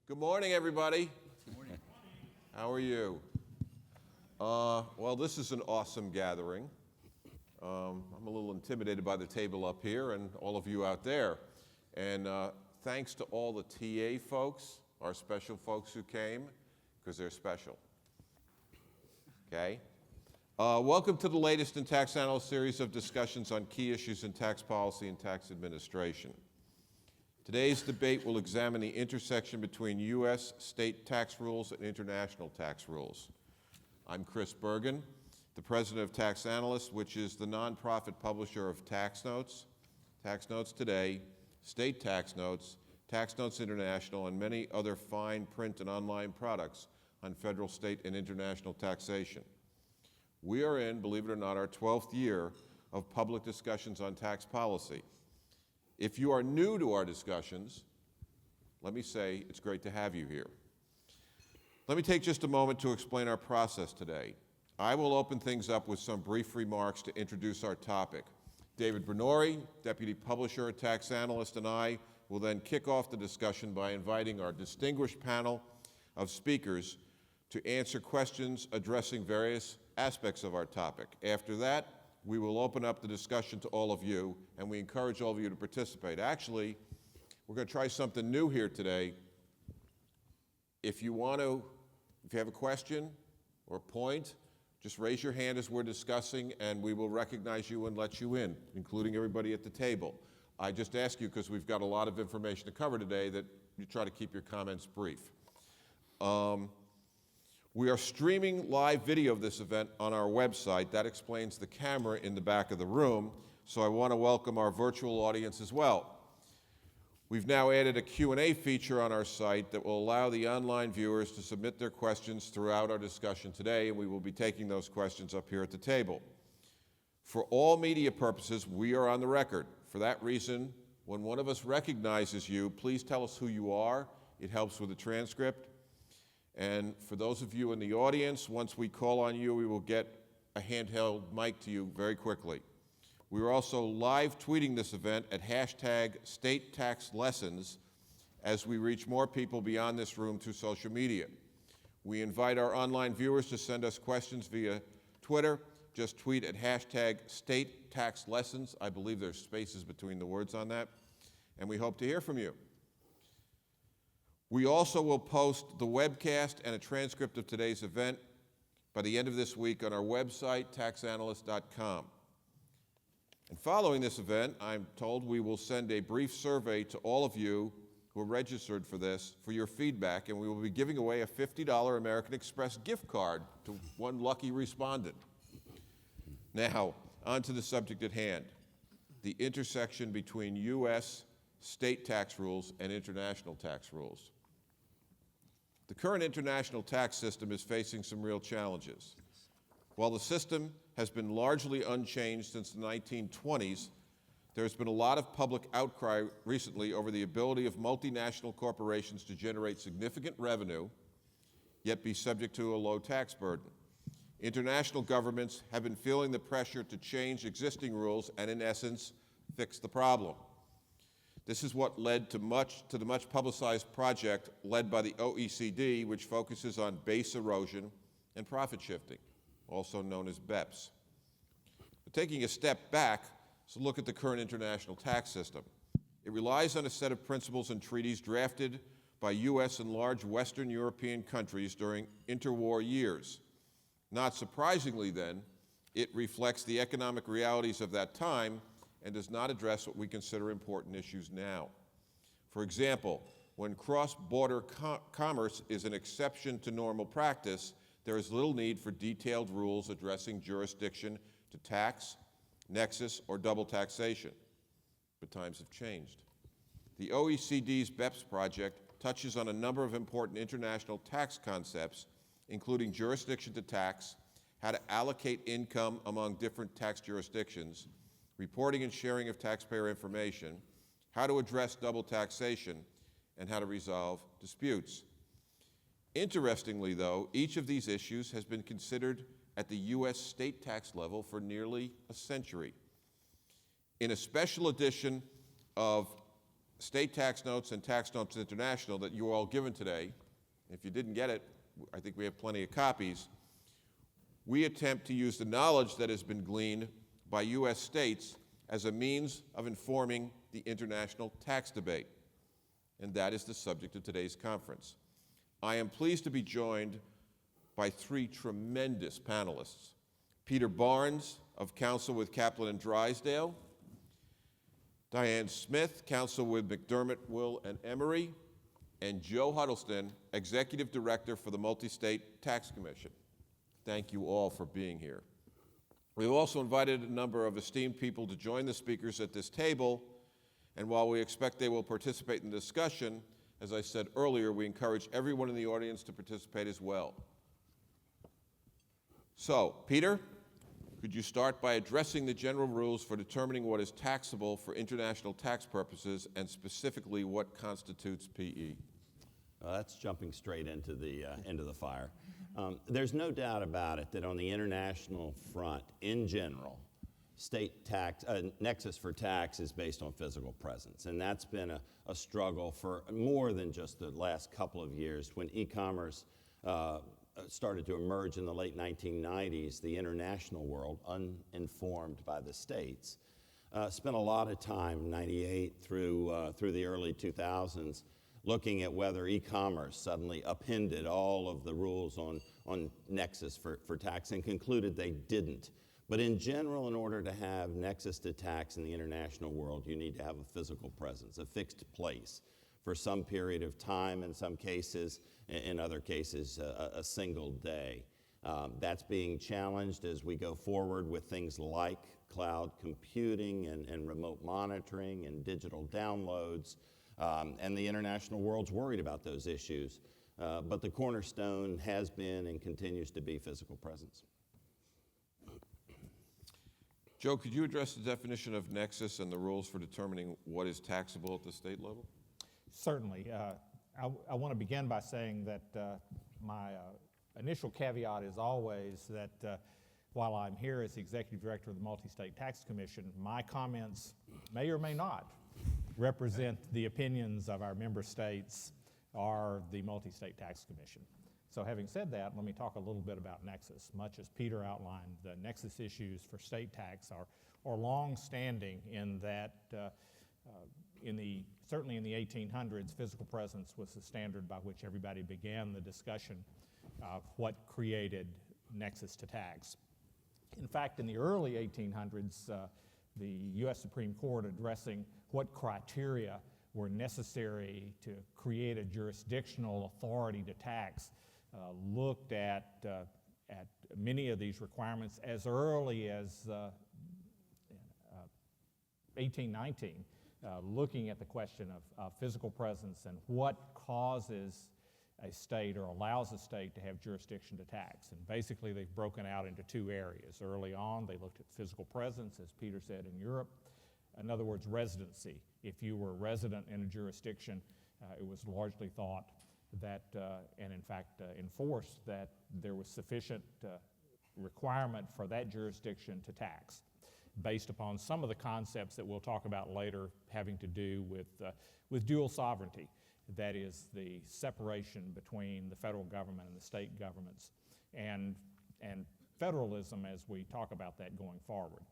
Good morning, everybody. Good morning. How are you? Well, this is an awesome gathering. I'm a little intimidated by the table up here and all of you out there. And thanks to all the TA folks, our special folks who came, because they're special. Okay? Welcome to the latest in Tax Analyst series of discussions on key issues in tax policy and tax administration. Today's debate will examine the intersection between U.S. state tax rules and international tax rules. I'm Chris Bergen, the president of Tax Analysts, which is the nonprofit publisher of Tax Notes Today, State Tax Notes International, and many other fine print and online products on federal, state, and international taxation. We are in, believe it or not, our 12th year of public discussions on tax policy. If you are new to our discussions, let me say it's great to have you here. Let me take just a moment to explain our process today. I will open things up with some brief remarks to introduce our topic. David Bernori, Deputy Publisher at Tax Analyst, and I will then kick off the discussion by inviting our distinguished panel of speakers to answer questions addressing various aspects of our topic. After that, we will open up the discussion to all of you, and we encourage all of you to participate. Actually, we're going to try something new here today. If you have a question or a point, just raise your hand as we're discussing, and we will recognize you and let you in, including everybody at the table. I just ask you, because we've got a lot of information to cover today, that you try to keep your comments brief. We are streaming live video of this event on our website. That explains the camera in the back of the room, so I want to welcome our virtual audience as well. We've now added a Q&A feature on our site that will allow the online viewers to submit their questions throughout our discussion today, and we will be taking those questions up here at the table. For all media purposes, we are on the record. For that reason, when one of us recognizes you, please tell us who you are. It helps with the transcript. And for those of you in the audience, once we call on you, we will get a handheld mic to you very quickly. We are also live tweeting this event at #StateTaxLessons as we reach more people beyond this room through social media. We invite our online viewers to send us questions via Twitter. Just tweet at #StateTaxLessons. I believe there's spaces between the words on that. And we hope to hear from you. We also will post the webcast and a transcript of today's event by the end of this week on our website, taxanalyst.com. And following this event, I'm told we will send a brief survey to all of you who are registered for this for your feedback, and we will be giving away a $50 American Express gift card to one lucky respondent. Now, on to the subject at hand, the intersection between U.S. state tax rules and international tax rules. The current international tax system is facing some real challenges. While the system has been largely unchanged since the 1920s, there's been a lot of public outcry recently over the ability of multinational corporations to generate significant revenue, yet be subject to a low tax burden. International governments have been feeling the pressure to change existing rules and, in essence, fix the problem. This is what led to the much publicized project led by the OECD, which focuses on base erosion and profit shifting, also known as BEPS. But taking a step back, let's look at the current international tax system. It relies on a set of principles and treaties drafted by U.S. and large Western European countries during interwar years. Not surprisingly, then, it reflects the economic realities of that time and does not address what we consider important issues now. For example, when cross-border commerce is an exception to normal practice, there is little need for detailed rules addressing jurisdiction to tax, nexus, or double taxation. But times have changed. The OECD's BEPS project touches on a number of important international tax concepts, including jurisdiction to tax, how to allocate income among different tax jurisdictions, reporting and sharing of taxpayer information, how to address double taxation, and how to resolve disputes. Interestingly, though, each of these issues has been considered at the U.S. state tax level for nearly a century. In a special edition of State Tax Notes and Tax Notes International that you were all given today. If you didn't get it, I think we have plenty of copies. We attempt to use the knowledge that has been gleaned by U.S. states as a means of informing the international tax debate. And that is the subject of today's conference. I am pleased to be joined by three tremendous panelists. Peter Barnes, of counsel with Kaplan and Drysdale; Diane Smith, counsel with McDermott, Will, and Emery; and Joe Huddleston, Executive Director for the Multi-State Tax Commission. Thank you all for being here. We've also invited a number of esteemed people to join the speakers at this table, and while we expect they will participate in the discussion, as I said earlier, we encourage everyone in the audience to participate as well. So, Peter, could you start by addressing the general rules for determining what is taxable for international tax purposes, and specifically what constitutes PE? That's jumping straight into the fire. There's no doubt about it that on the international front, in general, state tax, nexus for tax is based on physical presence. And that's been a struggle for more than just the last couple of years. When e-commerce started to emerge in the late 1990s, the international world, uninformed by the states, spent a lot of time, 98 through the early 2000s, looking at whether e-commerce suddenly upended all of the rules on nexus for tax, and concluded they didn't. But in general, in order to have nexus to tax in the international world, you need to have a physical presence, a fixed place for some period of time, in some cases, in other cases, a single day. That's being challenged as we go forward with things like cloud computing and remote monitoring and digital downloads. And the international world's worried about those issues. But the cornerstone has been and continues to be physical presence. Joe, could you address the definition of nexus and the rules for determining what is taxable at the state level? Certainly. I want to begin by saying that my initial caveat is always that while I'm here as the Executive Director of the Multi-State Tax Commission, my comments may or may not represent the opinions of our member states or the Multi-State Tax Commission. So having said that, let me talk a little bit about nexus. Much as Peter outlined, the nexus issues for state tax are long-standing in that certainly in the 1800s, physical presence was the standard by which everybody began the discussion of what created nexus to tax. In fact, in the early 1800s, the U.S. Supreme Court, addressing what criteria were necessary to create a jurisdictional authority to tax, looked at many of these requirements as early as 1819, looking at the question of physical presence and what causes a state or allows a state to have jurisdiction to tax. And basically they've broken out into two areas. Early on they looked at physical presence, as Peter said, in Europe. In other words, residency. If you were a resident in a jurisdiction, it was largely thought that, and in fact enforced, that there was sufficient requirement for that jurisdiction to tax, based upon some of the concepts that we'll talk about later having to do with dual sovereignty. That is the separation between the federal government and the state governments, and federalism as we talk about that going forward.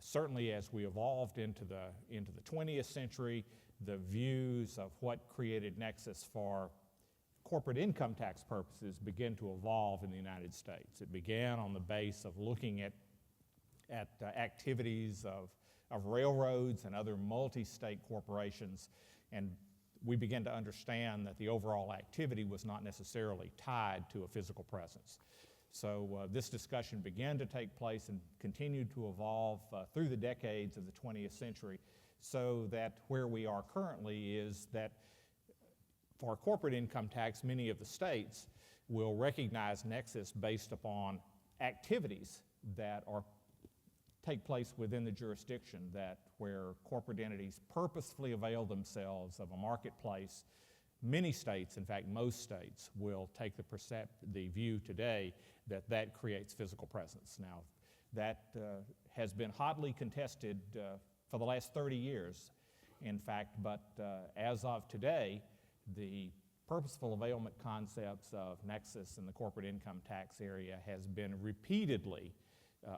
Certainly as we evolved into the 20th century, the views of what created nexus for corporate income tax purposes began to evolve in the United States. It began on the base of looking at activities of railroads and other multi-state corporations, and we began to understand that the overall activity was not necessarily tied to a physical presence. So this discussion began to take place and continued to evolve through the decades of the 20th century, so that where we are currently is that for corporate income tax, many of the states will recognize nexus based upon activities that take place within the jurisdiction, that where corporate entities purposefully avail themselves of a marketplace. Many states, in fact most states, will take the view today that that creates physical presence. Now that has been hotly contested for the last 30 years, in fact, but as of today, the purposeful availment concepts of nexus in the corporate income tax area has been repeatedly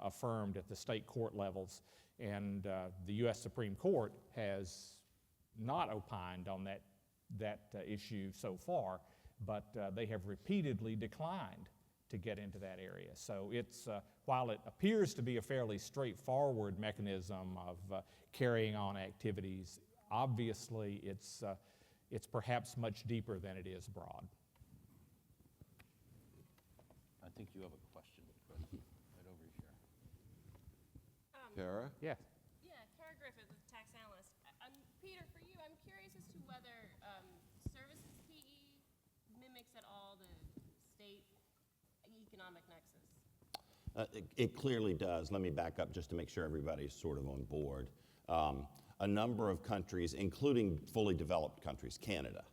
affirmed at the state court levels, and the U.S. Supreme Court has not opined on that issue so far, but they have repeatedly declined to get into that area. So it's, while it appears to be a fairly straightforward mechanism of carrying on activities, obviously it's perhaps much deeper than it is broad. I think you have a question, Chris, right over here. Tara? Yes. Yeah, Kara Griffith with Tax Analysts. Peter, for you, I'm curious as to whether services PE mimics at all the state economic nexus. It clearly does. Let me back up just to make sure everybody's sort of on board. A number of countries, including fully developed countries, Canada,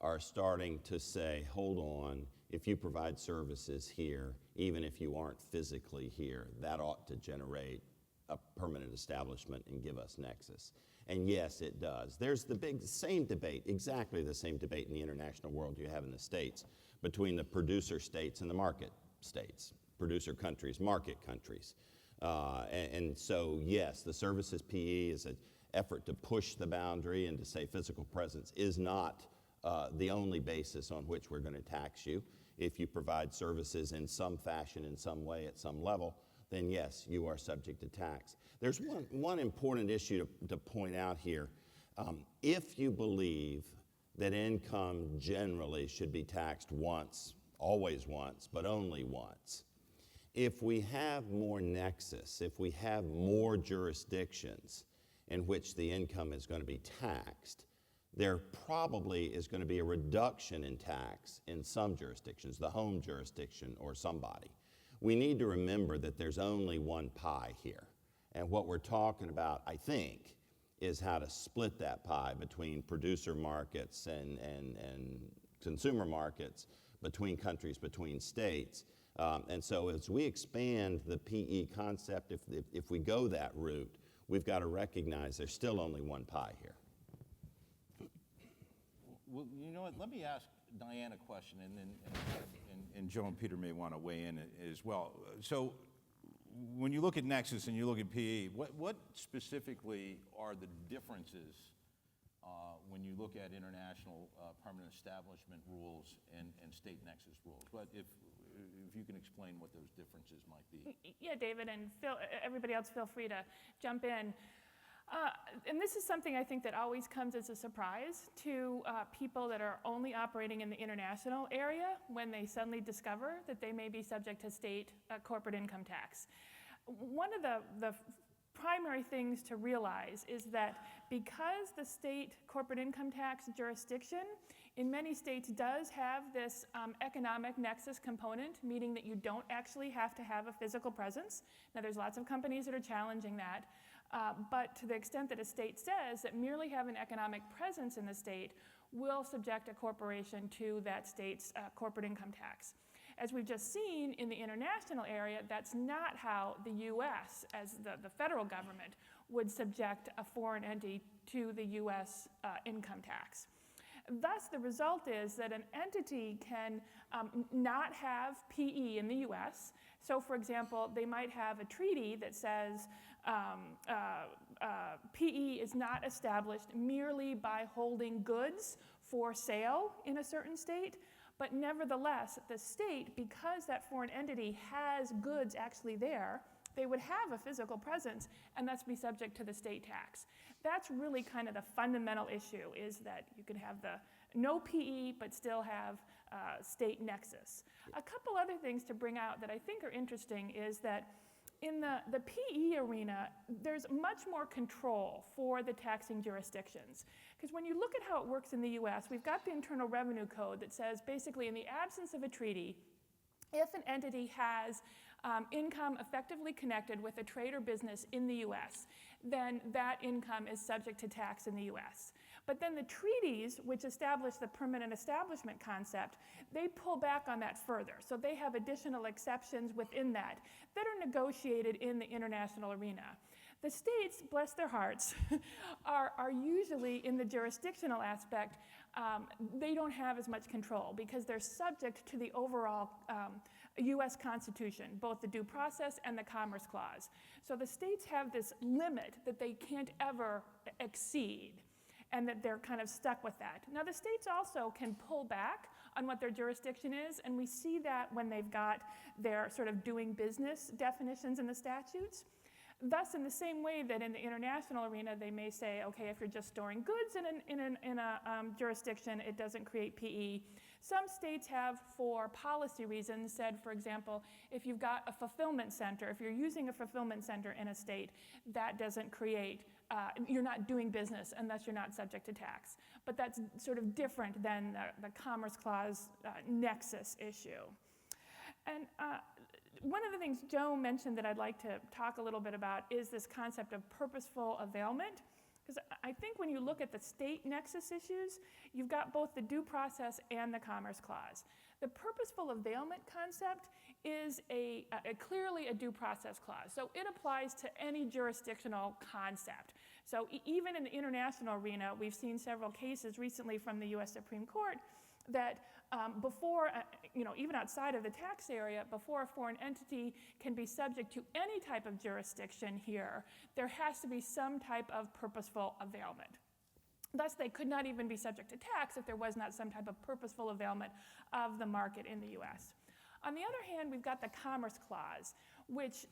are starting to say, hold on, if you provide services here, even if you aren't physically here, that ought to generate a permanent establishment and give us nexus. And yes, it does. There's the same debate, exactly the same debate in the international world you have in the States, between the producer states and the market states, producer countries, market countries. And so, yes, the services PE is an effort to push the boundary and to say physical presence is not the only basis on which we're going to tax you. If you provide services in some fashion, in some way, at some level, then yes, you are subject to tax. There's one important issue to point out here. If you believe that income generally should be taxed once, always once, but only once, if we have more nexus, if we have more jurisdictions in which the income is going to be taxed, there probably is going to be a reduction in tax in some jurisdictions, the home jurisdiction or somebody. We need to remember that there's only one pie here. And what we're talking about, I think, is how to split that pie between producer markets and consumer markets, between countries, between states. And so as we expand the PE concept, if we go that route, we've got to recognize there's still only one pie here. Well, you know what, let me ask Diane a question, and Joe and Peter may want to weigh in as well. So when you look at Nexus and you look at PE, what specifically are the differences when you look at international permanent establishment rules and state Nexus rules? But if you can explain what those differences might be. Yeah, David, and everybody else feel free to jump in. And this is something I think that always comes as a surprise to people that are only operating in the international area when they suddenly discover that they may be subject to state corporate income tax. One of the primary things to realize is that because the state corporate income tax jurisdiction in many states does have this economic nexus component, meaning that you don't actually have to have a physical presence. Now, there's lots of companies that are challenging that, but to the extent that a state says that merely having economic presence in the state will subject a corporation to that state's corporate income tax. As we've just seen in the international area, that's not how the U.S., as the federal government, would subject a foreign entity to the U.S. Income tax. Thus, the result is that an entity can not have PE in the U.S. So, for example, they might have a treaty that says PE is not established merely by holding goods for sale in a certain state, but nevertheless, the state, because that foreign entity has goods actually there, they would have a physical presence and thus be subject to the state tax. That's really kind of the fundamental issue, is that you can have the no PE but still have state nexus. A couple other things to bring out that I think are interesting is that in the PE arena, there's much more control for the taxing jurisdictions. Because when you look at how it works in the US, we've got the Internal Revenue Code that says basically in the absence of a treaty, if an entity has income effectively connected with a trade or business in the US, then that income is subject to tax in the US. But then the treaties, which establish the permanent establishment concept, they pull back on that further. So they have additional exceptions within that are negotiated in the international arena. The states, bless their hearts, are usually in the jurisdictional aspect, they don't have as much control because they're subject to the overall U.S. Constitution, both the Due Process and the Commerce Clause. So the states have this limit that they can't ever exceed, and that they're kind of stuck with that. Now, the states also can pull back on what their jurisdiction is, and we see that when they've got their sort of doing business definitions in the statutes. Thus, in the same way that in the international arena, they may say, okay, if you're just storing goods in a jurisdiction, it doesn't create PE. Some states have, for policy reasons, said, for example, if you've got a fulfillment center, if you're using a fulfillment center in a state, that doesn't create, you're not doing business, and thus you're not subject to tax. But that's sort of different than the Commerce Clause nexus issue. And one of the things Joe mentioned that I'd like to talk a little bit about is this concept of purposeful availment. Because I think when you look at the state nexus issues, you've got both the Due Process and the Commerce Clause. The purposeful availment concept is clearly a due process clause. So it applies to any jurisdictional concept. So even in the international arena, we've seen several cases recently from the US Supreme Court that before, even outside of the tax area, before a foreign entity can be subject to any type of jurisdiction here, there has to be some type of purposeful availment. Thus, they could not even be subject to tax if there was not some type of purposeful availment of the market in the US. On the other hand, we've got the Commerce Clause, which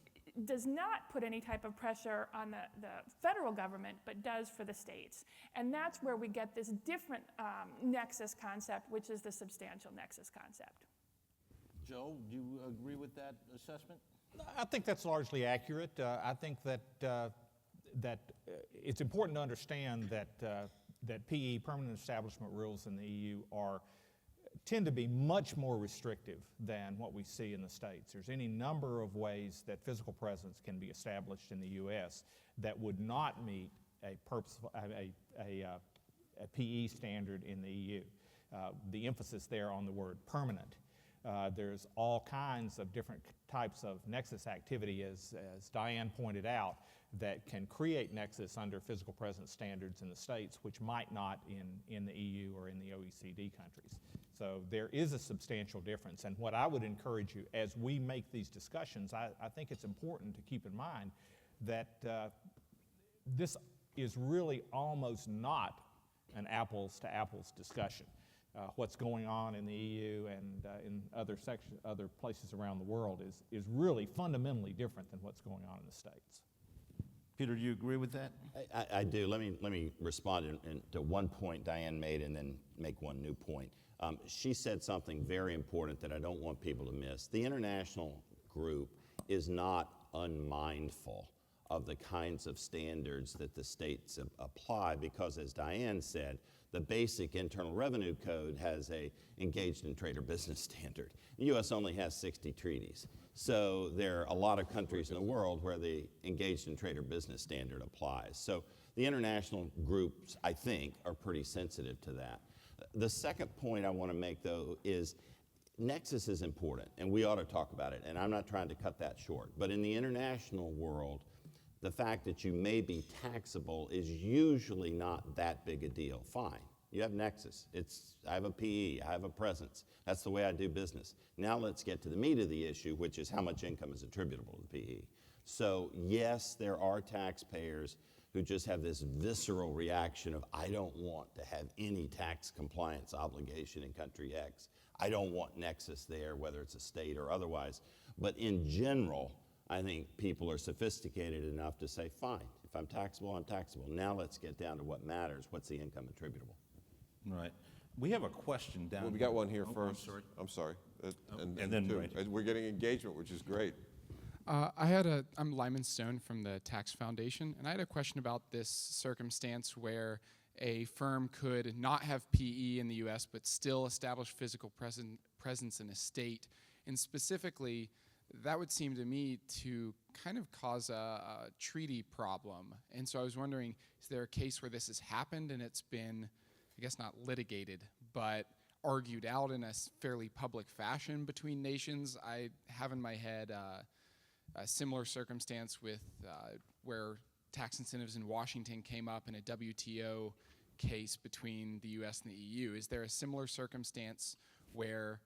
does not put any type of pressure on the federal government, but does for the states. And that's where we get this different nexus concept, which is the substantial nexus concept. Joe, do you agree with that assessment? I think that's largely accurate. I think that it's important to understand that PE, permanent establishment rules in the EU, tend to be much more restrictive than what we see in the states. There's any number of ways that physical presence can be established in the U.S. that would not meet a PE standard in the EU. The emphasis there on the word permanent. There's all kinds of different types of nexus activity, as Diane pointed out, that can create nexus under physical presence standards in the states, which might not in the EU or in the OECD countries. So there is a substantial difference. And what I would encourage you, as we make these discussions, I think it's important to keep in mind that this is really almost not an apples to apples discussion. What's going on in the EU and in other places around the world is really fundamentally different than what's going on in the States. Peter, do you agree with that? I do. Let me respond to one point Diane made and then make one new point. She said something very important that I don't want people to miss. The international group is not unmindful of the kinds of standards that the states apply because, as Diane said, the basic Internal Revenue Code has a engaged in trade or business standard. The U.S. only has 60 treaties. So there are a lot of countries in the world where the engaged in trade or business standard applies. So the international groups, I think, are pretty sensitive to that. The second point I want to make, though, is nexus is important, and we ought to talk about it, and I'm not trying to cut that short. But in the international world, the fact that you may be taxable is usually not that big a deal. Fine, you have nexus. I have a PE, I have a presence. That's the way I do business. Now let's get to the meat of the issue, which is how much income is attributable to the PE. So yes, there are taxpayers who just have this visceral reaction of, I don't want to have any tax compliance obligation in country X. I don't want nexus there, whether it's a state or otherwise. But in general, I think people are sophisticated enough to say, fine, if I'm taxable, I'm taxable. Now let's get down to what matters. What's the income attributable? Right. We have a question down Well, we here. got one here Oh, first. I'm sorry. And then two. right. And we're getting engagement, which is great. I'm Lyman Stone from the Tax Foundation, and I had a question about this circumstance where a firm could not have PE in the U.S. but still establish physical presence in a state. And specifically, that would seem to me to kind of cause a treaty problem. And so I was wondering, is there a case where this has happened and it's been, I guess not litigated, but argued out in a fairly public fashion between nations? I have in my head a similar circumstance with where tax incentives in Washington came up in a WTO case between the US and the EU. Is there a similar circumstance where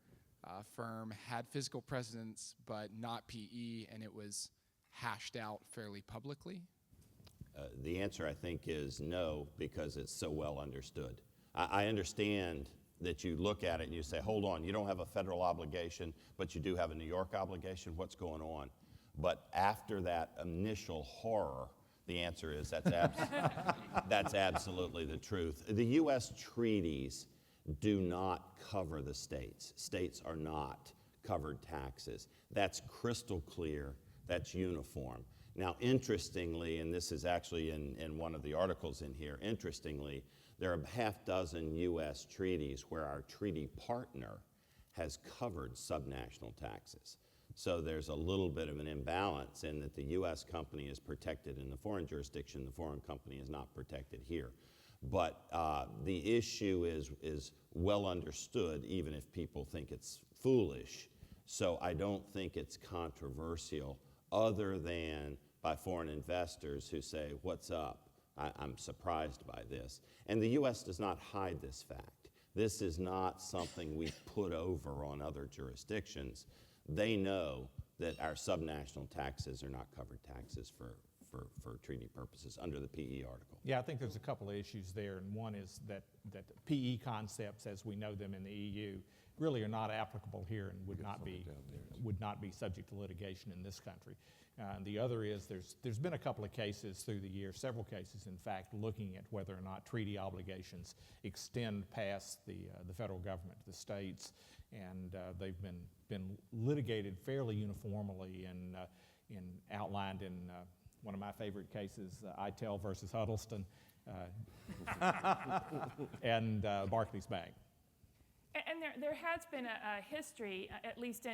a firm had physical presence but not PE, and it was hashed out fairly publicly? The answer, I think, is no, because it's so well understood. I understand that you look at it and you say, hold on, you don't have a federal obligation, but you do have a New York obligation. What's going on? But after that initial horror, the answer is that's absolutely the truth. The U.S. treaties do not cover the states. States are not covered taxes. That's crystal clear. That's uniform. Now, interestingly, and this is actually in one of the articles in here, interestingly, there are half dozen U.S. treaties where our treaty partner has covered subnational taxes. So there's a little bit of an imbalance in that the U.S. company is protected in the foreign jurisdiction, the foreign company is not protected here. But the issue is well understood, even if people think it's foolish. So I don't think it's controversial, other than by foreign investors who say, what's up? I'm surprised by this. And the U.S. does not hide this fact. This is not something we put over on other jurisdictions. They know that our subnational taxes are not covered taxes for treaty purposes under the PE article. Yeah, I think there's a couple of issues there, and one is that PE concepts, as we know them in the EU, really are not applicable here and would not be subject to litigation in this country. The other is there's been a couple of cases through the year, several cases in fact, looking at whether or not treaty obligations extend past the federal government, the states, and they've been litigated fairly uniformly and outlined in one of my favorite cases, ITEL versus Huddleston, and Barclays Bank. And there has been a history, at least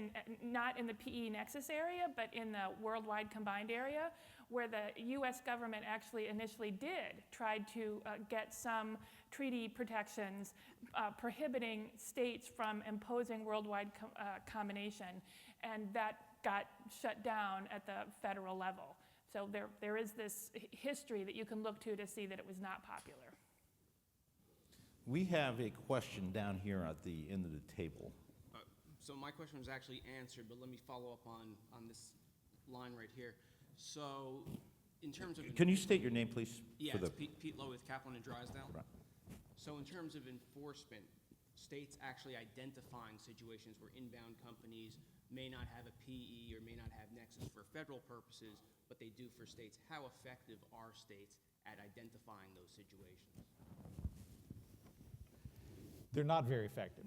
not in the PE nexus area, but in the worldwide combined area, where the U.S. government actually initially did try to get some treaty protections prohibiting states from imposing worldwide combination, and that got shut down at the federal level. So there is this history that you can look to see that it was not popular. We have a question down here at the end of the table. So my question was actually answered, but let me follow up on this line right here. So in terms of... Can you state your name, please? Yeah, it's Pete Lowe with Kaplan and Drysdale. Right. So in terms of enforcement, states actually identifying situations where inbound companies may not have a PE or may not have nexus for federal purposes, but they do for states. How effective are states at identifying those situations? They're not very effective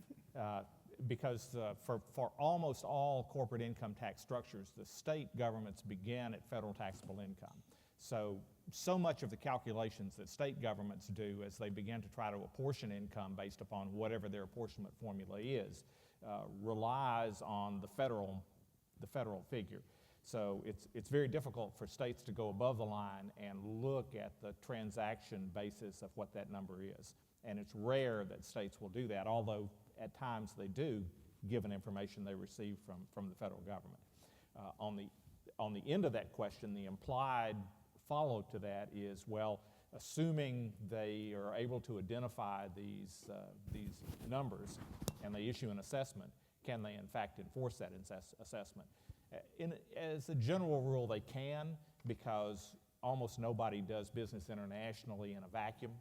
because for almost all corporate income tax structures, the state governments begin at federal taxable income. So much of the calculations that state governments do as they begin to try to apportion income based upon whatever their apportionment formula is relies on the federal figure. So it's very difficult for states to go above the line and look at the transaction basis of what that number is. And it's rare that states will do that, although at times they do, given information they receive from the federal government. On the end of that question, the implied follow to that is, well, assuming they are able to identify these numbers and they issue an assessment, can they in fact enforce that assessment? As a general rule, they can, because almost nobody does business internationally in a vacuum.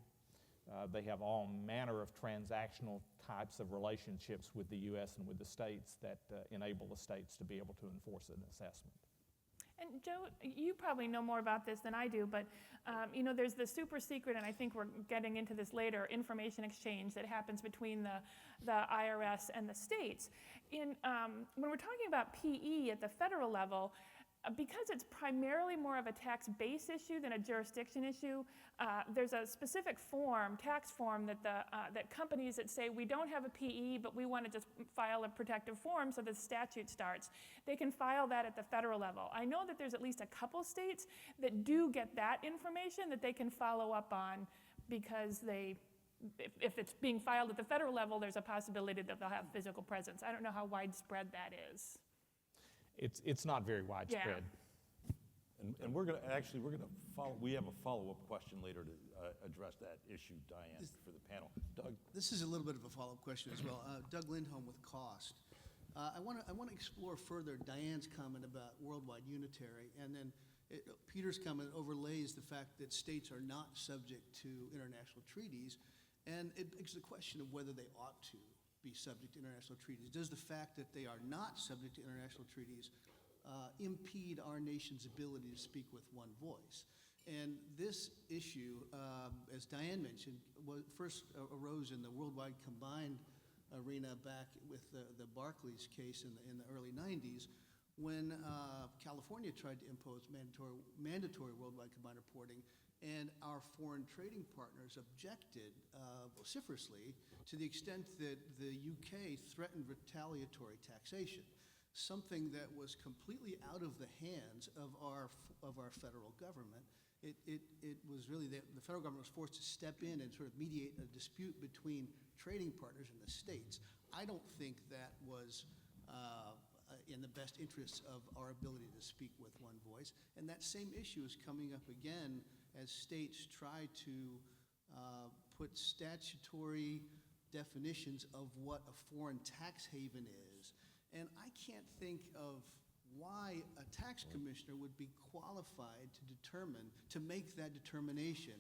They have all manner of transactional types of relationships with the U.S. and with the states that enable the states to be able to enforce an assessment. And Joe, you probably know more about this than I do, but there's the super secret, and I think we're getting into this later, information exchange that happens between the IRS and the states. When we're talking about PE at the federal level, because it's primarily more of a tax-based issue than a jurisdiction issue, there's a specific tax form that companies that say we don't have a PE, but we want to just file a protective form so the statute starts, they can file that at the federal level. I know that there's at least a couple states that do get that information that they can follow up on, because if it's being filed at the federal level, there's a possibility that they'll have physical presence. I don't know how widespread that is. It's not very widespread. And we're going to follow, we have a follow-up question later to address that issue, Diane, for the panel. Doug? This is a little bit of a follow-up question as well. Doug Lindholm with Cost. I want to explore further Diane's comment about worldwide unitary, and then Peter's comment overlays the fact that states are not subject to international treaties, and it begs the question of whether they ought to be subject to international treaties. Does the fact that they are not subject to international treaties impede our nation's ability to speak with one voice? And this issue, as Diane mentioned, first arose in the worldwide combined arena back with the Barclays case in the early 90s, when California tried to impose mandatory worldwide combined reporting, and our foreign trading partners objected vociferously to the extent that the UK threatened retaliatory taxation, something that was completely out of the hands of our federal government. It was really the federal government was forced to step in and sort of mediate a dispute between trading partners in the states. I don't think that was in the best interests of our ability to speak with one voice. And that same issue is coming up again as states try to put statutory definitions of what a foreign tax haven is. And I can't think of why a tax commissioner would be qualified to make that determination,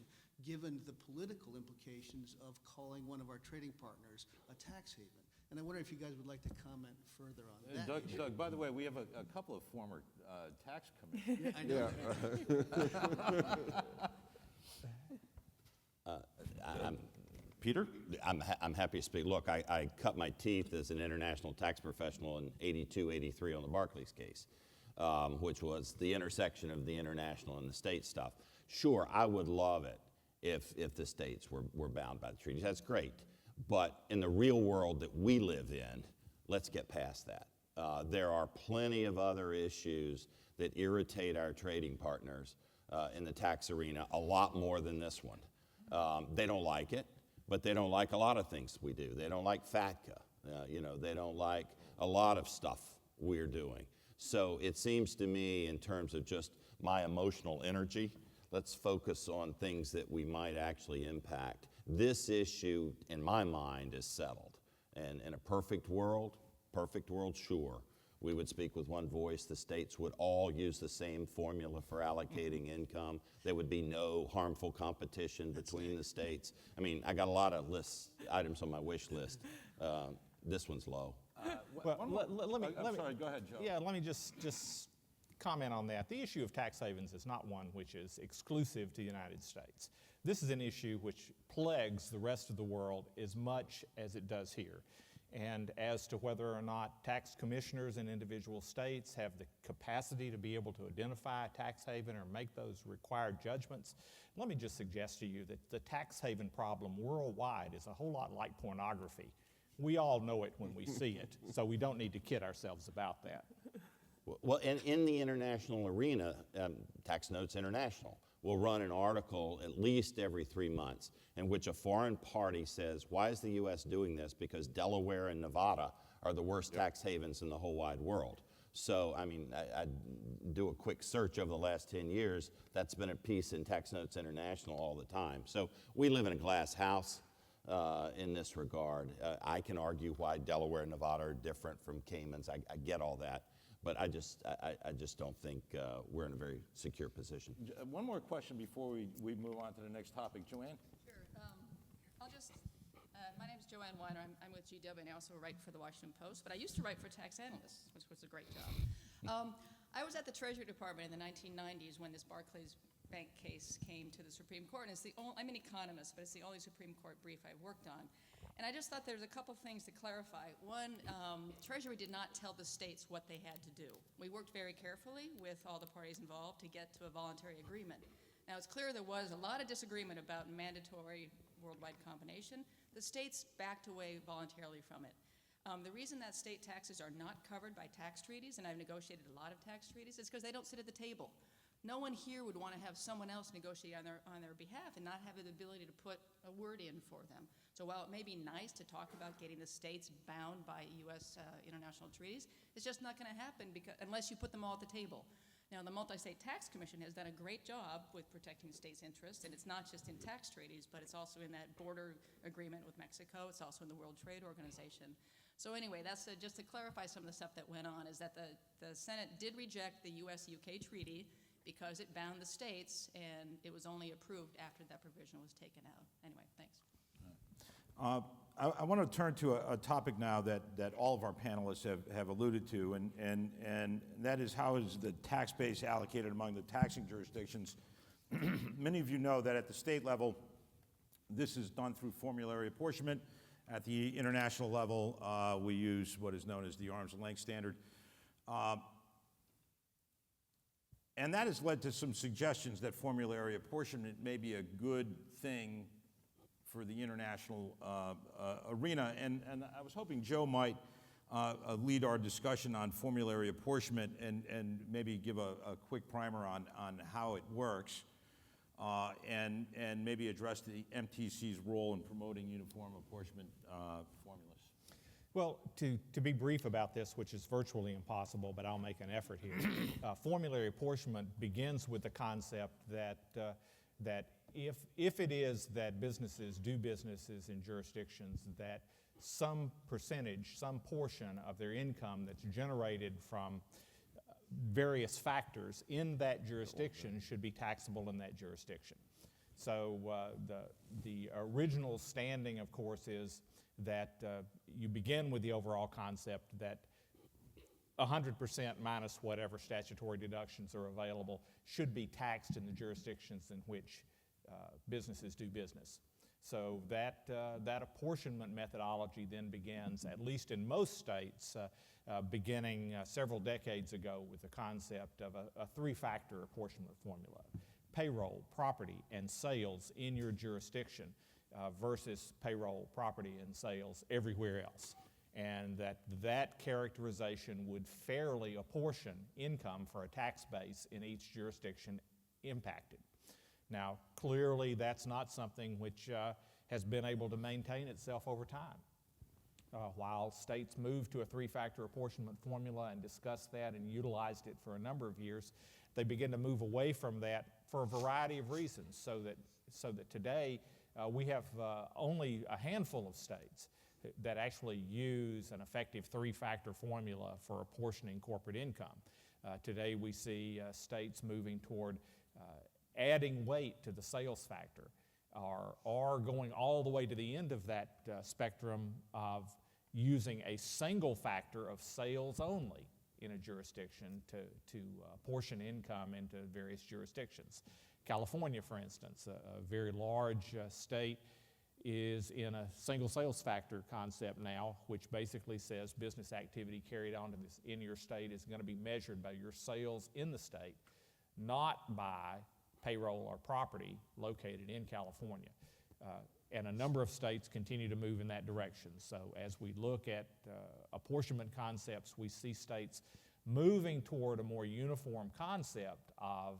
given the political implications of calling one of our trading partners a tax haven. And I wonder if you guys would like to comment further on that. Doug, by the way, we have a couple of former tax commissioners. I know. Peter? I'm happy to speak. Look, I cut my teeth as an international tax professional in '82, '83 on the Barclays case, which was the intersection of the international and the state stuff. Sure, I would love it if the states were bound by the treaties. That's great. But in the real world that we live in, let's get past that. There are plenty of other issues that irritate our trading partners in the tax arena a lot more than this one. They don't like it. But they don't like a lot of things we do. They don't like FATCA. They don't like a lot of stuff we're doing. So it seems to me, in terms of just my emotional energy, let's focus on things that we might actually impact. This issue, in my mind, is settled. And in a perfect world, sure, we would speak with one voice. The states would all use the same formula for allocating income. There would be no harmful competition between the states. I mean, I got a lot of items on my wish list. This one's low. Well, let me, I'm sorry, go ahead, Joe. Yeah, let me just comment on that. The issue of tax havens is not one which is exclusive to the United States. This is an issue which plagues the rest of the world as much as it does here. And as to whether or not tax commissioners in individual states have the capacity to be able to identify a tax haven or make those required judgments, let me just suggest to you that the tax haven problem worldwide is a whole lot like pornography. We all know it when we see it, so we don't need to kid ourselves about that. Well, in the international arena, Tax Notes International will run an article at least every 3 months in which a foreign party says, why is the U.S. doing this? Because Delaware and Nevada are the worst tax havens in the whole wide world. So, I mean, I do a quick search over the last 10 years. That's been a piece in Tax Notes International all the time. So we live in a glass house in this regard. I can argue why Delaware and Nevada are different from Caymans. I get all that. But I just don't think we're in a very secure position. One more question before we move on to the next topic. Joanne? Sure. My name's Joanne Weiner. I'm with GW, and I also write for the Washington Post. But I used to write for Tax Analysts, which was a great job. I was at the Treasury Department in the 1990s when this Barclays Bank case came to the Supreme Court. And I'm an economist, but it's the only Supreme Court brief I've worked on. And I just thought there's a couple things to clarify. One, Treasury did not tell the states what they had to do. We worked very carefully with all the parties involved to get to a voluntary agreement. Now, it's clear there was a lot of disagreement about mandatory worldwide combination. The states backed away voluntarily from it. The reason that state taxes are not covered by tax treaties, and I've negotiated a lot of tax treaties, is because they don't sit at the table. No one here would want to have someone else negotiate on their behalf and not have the ability to put a word in for them. So while it may be nice to talk about getting the states bound by U.S. international treaties, it's just not going to happen unless you put them all at the table. Now, the Multi-State Tax Commission has done a great job with protecting the state's interests, and it's not just in tax treaties, but it's also in that border agreement with Mexico. It's also in the World Trade Organization. So anyway, that's just to clarify some of the stuff that went on, is that the Senate did reject the U.S.-UK treaty because it bound the states, and it was only approved after that provision was taken out. Anyway, thanks. I want to turn to a topic now that all of our panelists have alluded to, and that is, how is the tax base allocated among the taxing jurisdictions? Many of you know that at the state level, this is done through formulary apportionment. At the international level, we use what is known as the arm's length standard. And that has led to some suggestions that formulary apportionment may be a good thing for the international arena. And I was hoping Joe might lead our discussion on formulary apportionment and maybe give a quick primer on how it works, and maybe address the MTC's role in promoting uniform apportionment formulas. Well, to be brief about this, which is virtually impossible, but I'll make an effort here. Formulary apportionment begins with the concept that if it is that businesses do businesses in jurisdictions, that some percentage, some portion of their income that's generated from various factors in that jurisdiction should be taxable in that jurisdiction. So the original standing, of course, is that you begin with the overall concept that 100% minus whatever statutory deductions are available should be taxed in the jurisdictions in which businesses do business. So that apportionment methodology then begins, at least in most states, beginning several decades ago, with the concept of a three-factor apportionment formula: payroll, property, and sales in your jurisdiction versus payroll, property, and sales everywhere else. And that characterization would fairly apportion income for a tax base in each jurisdiction impacted. Now, clearly, that's not something which has been able to maintain itself over time. While states moved to a three-factor apportionment formula and discussed that and utilized it for a number of years, they began to move away from that for a variety of reasons, so that today we have only a handful of states that actually use an effective three-factor formula for apportioning corporate income. Today we see states moving toward adding weight to the sales factor, or going all the way to the end of that spectrum of using a single factor of sales only in a jurisdiction to apportion income into various jurisdictions. California, for instance, a very large state, is in a single sales factor concept now, which basically says business activity carried on in your state is going to be measured by your sales in the state, not by payroll or property located in California. And a number of states continue to move in that direction. So as we look at apportionment concepts, we see states moving toward a more uniform concept of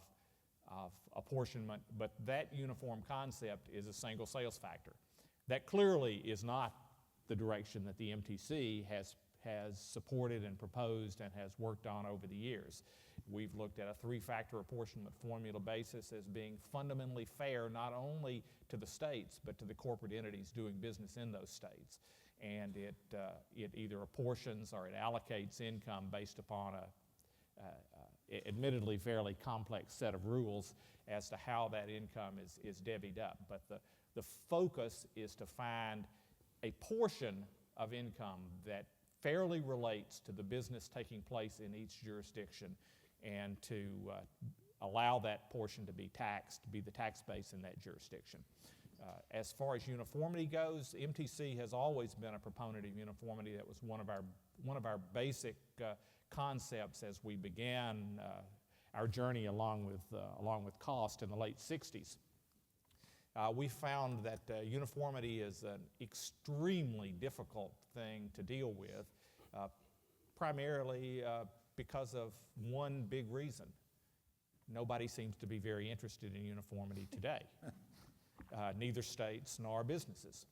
apportionment, but that uniform concept is a single sales factor. That clearly is not the direction that the MTC has supported and proposed and has worked on over the years. We've looked at a three-factor apportionment formula basis as being fundamentally fair not only to the states but to the corporate entities doing business in those states. And it either apportions or it allocates income based upon a admittedly fairly complex set of rules as to how that income is divvied up. But the focus is to find a portion of income that fairly relates to the business taking place in each jurisdiction, and to allow that portion to be taxed, to be the tax base in that jurisdiction. As far as uniformity goes, MTC has always been a proponent of uniformity. That was one of our basic concepts as we began our journey along with cost in the late 60s. We found that uniformity is an extremely difficult thing to deal with, primarily because of one big reason. Nobody seems to be very interested in uniformity today, neither states nor businesses.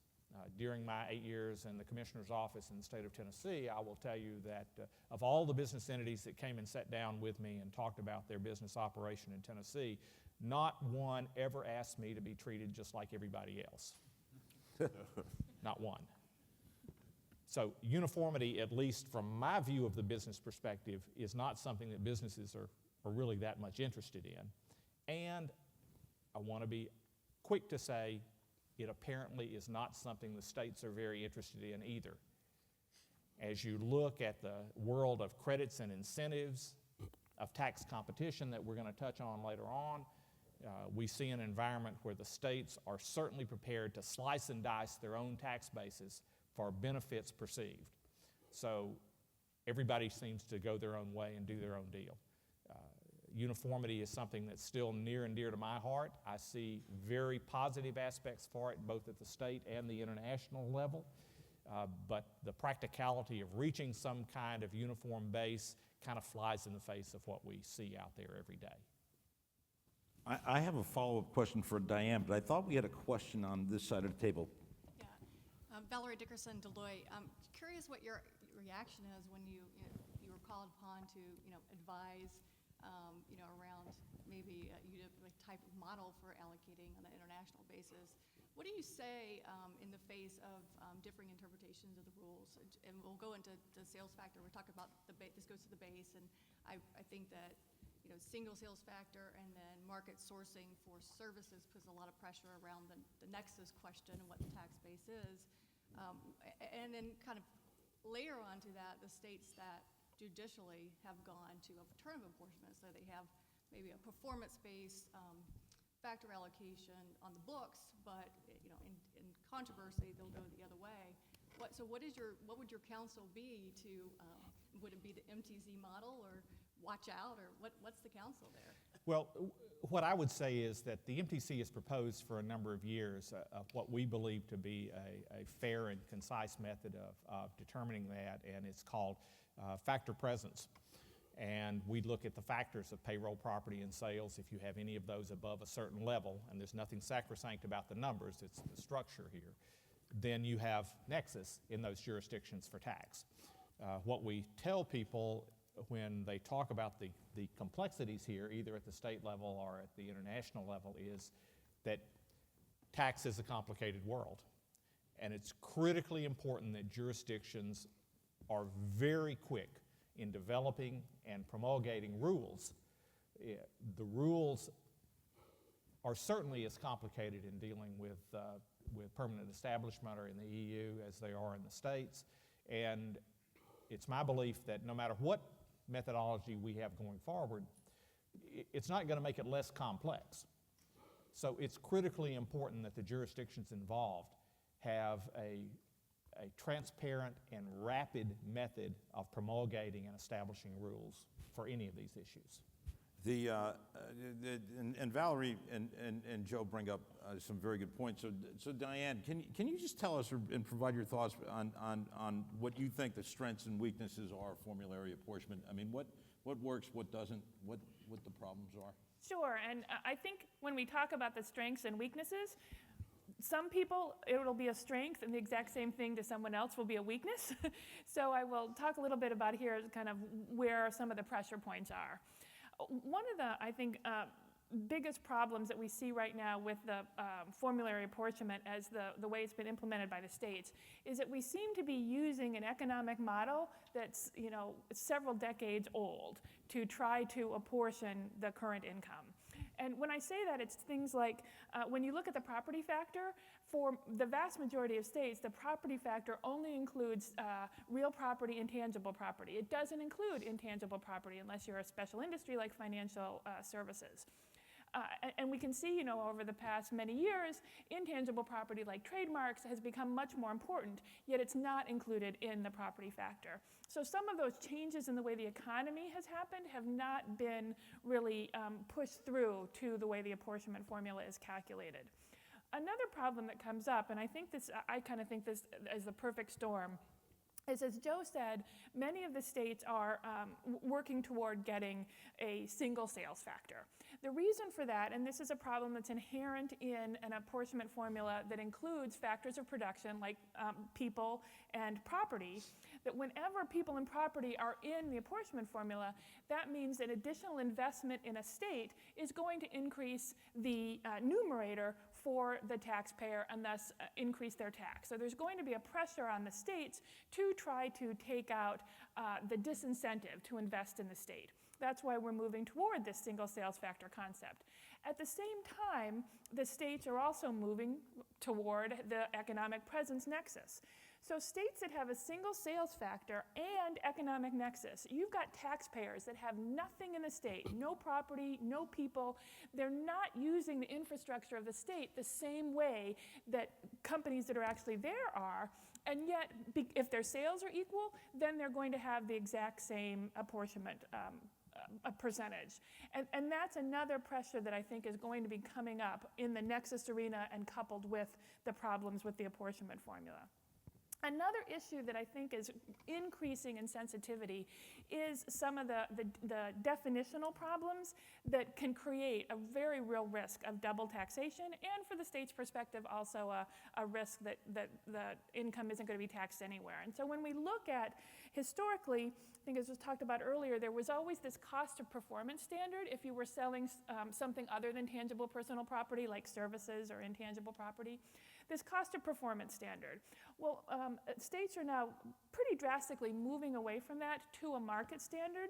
During my 8 years in the Commissioner's office in the state of Tennessee, I will tell you that of all the business entities that came and sat down with me and talked about their business operation in Tennessee, not one ever asked me to be treated just like everybody else. Not one. So uniformity, at least from my view of the business perspective, is not something that businesses are really that much interested in. And I want to be quick to say it apparently is not something the states are very interested in either. As you look at the world of credits and incentives, of tax competition that we're going to touch on later on, we see an environment where the states are certainly prepared to slice and dice their own tax bases for benefits perceived. So everybody seems to go their own way and do their own deal. Uniformity is something that's still near and dear to my heart. I see very positive aspects for it, both at the state and the international level. But the practicality of reaching some kind of uniform base kind of flies in the face of what we see out there every day. I have a follow-up question for Diane, but I thought we had a question on this side of the table. Yeah. Valerie Dickerson, Deloitte. I'm curious what your reaction is when you were called upon to advise around maybe like type of model for allocating on an international basis. What do you say in the face of differing interpretations of the rules? And we'll go into the sales factor. We're talking about this goes to the base, and I think that single sales factor and then market sourcing for services puts a lot of pressure around the nexus question and what the tax base is. And then kind of layer onto that the states that judicially have gone to alternative apportionment, so they have maybe a performance-based factor allocation on the books, but in controversy they'll go the other way. What would your counsel be to? Would it be the MTZ model, or watch out, or what's the counsel there? Well, what I would say is that the MTC has proposed for a number of years of what we believe to be a fair and concise method of determining that, and it's called factor presence. And we look at the factors of payroll, property, and sales. If you have any of those above a certain level, and there's nothing sacrosanct about the numbers, it's the structure here, then you have nexus in those jurisdictions for tax. What we tell people when they talk about the complexities here, either at the state level or at the international level, is that tax is a complicated world. And it's critically important that jurisdictions are very quick in developing and promulgating rules. The rules are certainly as complicated in dealing with permanent establishment or in the EU as they are in the states. And it's my belief that no matter what methodology we have going forward, it's not going to make it less complex. So it's critically important that the jurisdictions involved have a transparent and rapid method of promulgating and establishing rules for any of these issues. And Valerie and Joe bring up some very good points. So Diane, can you just tell us and provide your thoughts on what you think the strengths and weaknesses are of formulary apportionment? I mean, what works, what doesn't, what the problems are? Sure, and I think when we talk about the strengths and weaknesses, some people, it'll be a strength, and the exact same thing to someone else will be a weakness. So I will talk a little bit about here kind of where some of the pressure points are. One of the, I think, biggest problems that we see right now with the formulary apportionment as the way it's been implemented by the states is that we seem to be using an economic model that's several decades old to try to apportion the current income. And when I say that, it's things like when you look at the property factor, for the vast majority of states, the property factor only includes real property and tangible property. It doesn't include intangible property unless you're a special industry like financial services. And we can see, over the past many years, intangible property like trademarks has become much more important, yet it's not included in the property factor. So some of those changes in the way the economy has happened have not been really pushed through to the way the apportionment formula is calculated. Another problem that comes up, and I kind of think this is the perfect storm, is, as Joe said, many of the states are working toward getting a single sales factor. The reason for that, and this is a problem that's inherent in an apportionment formula that includes factors of production like people and property, that whenever people and property are in the apportionment formula, that means that additional investment in a state is going to increase the numerator for the taxpayer and thus increase their tax. So there's going to be a pressure on the states to try to take out the disincentive to invest in the state. That's why we're moving toward this single sales factor concept. At the same time, the states are also moving toward the economic presence nexus. So states that have a single sales factor and economic nexus, you've got taxpayers that have nothing in the state, no property, no people. They're not using the infrastructure of the state the same way that companies that are actually there are. And yet, if their sales are equal, then they're going to have the exact same apportionment a percentage. And that's another pressure that I think is going to be coming up in the nexus arena and coupled with the problems with the apportionment formula. Another issue that I think is increasing in sensitivity is some of the definitional problems that can create a very real risk of double taxation, and for the state's perspective, also a risk that the income isn't going to be taxed anywhere. And so when we look at, historically, I think as was talked about earlier, there was always this cost of performance standard if you were selling something other than tangible personal property, like services or intangible property. This cost of performance standard. Well, states are now pretty drastically moving away from that to a market standard.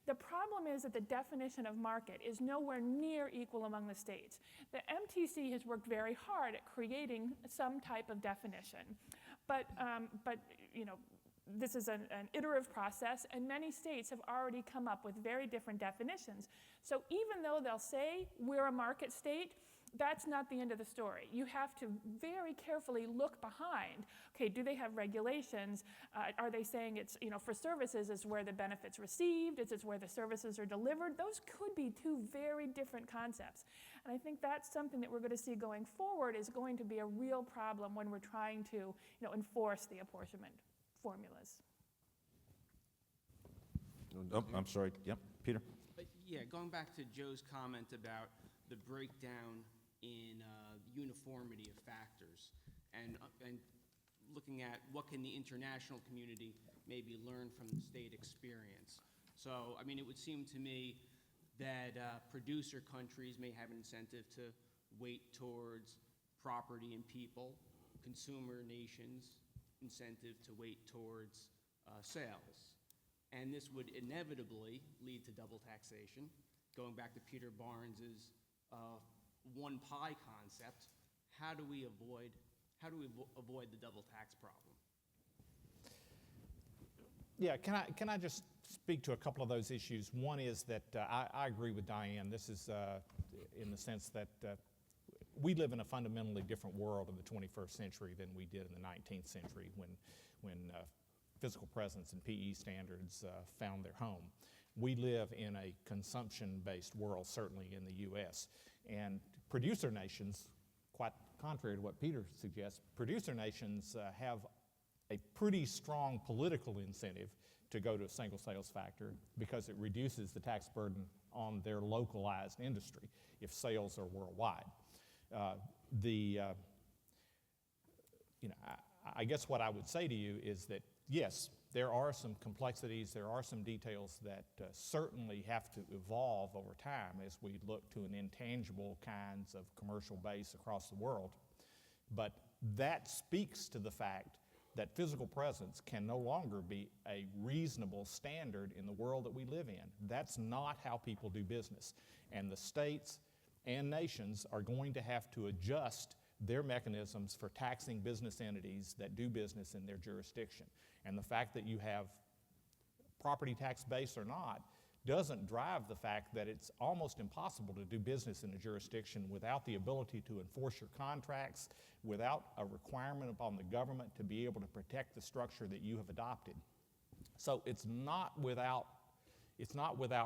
The problem is that the definition of market is nowhere near equal among the states. The MTC has worked very hard at creating some type of definition, but you know, this is an iterative process, and many states have already come up with very different definitions. So even though they'll say we're a market state, that's not the end of the story. You have to very carefully look behind. Okay, do they have regulations? Are they saying it's, you know, for services is where the benefits received, it's where the services are delivered? Those could be two very different concepts. And I think that's something that we're going to see going forward is going to be a real problem when we're trying to, you know, enforce the apportionment formulas. Oh, I'm sorry. Yep, Peter. Yeah, going back to Joe's comment about the breakdown in uniformity of factors and looking at what can the international community maybe learn from the state experience. So, I mean, it would seem to me that producer countries may have an incentive to weight towards property and people, consumer nations incentive to weight towards sales. And this would inevitably lead to double taxation. Going back to Peter Barnes's one pie concept, how do we avoid the double tax problem? Yeah, can I just speak to a couple of those issues? One is that I agree with Diane. This is in the sense that we live in a fundamentally different world in the 21st century than we did in the 19th century when physical presence and PE standards found their home. We live in a consumption-based world, certainly in the U.S., and producer nations, quite contrary to what Peter suggests, producer nations have a pretty strong political incentive to go to a single sales factor because it reduces the tax burden on their localized industry if sales are worldwide. I guess what I would say to you is that, yes, there are some complexities, there are some details that certainly have to evolve over time as we look to an intangible kinds of commercial base across the world. But that speaks to the fact that physical presence can no longer be a reasonable standard in the world that we live in. That's not how people do business. And the states and nations are going to have to adjust their mechanisms for taxing business entities that do business in their jurisdiction. And the fact that you have property tax base or not doesn't drive the fact that it's almost impossible to do business in a jurisdiction without the ability to enforce your contracts, without a requirement upon the government to be able to protect the structure that you have adopted. So it's not without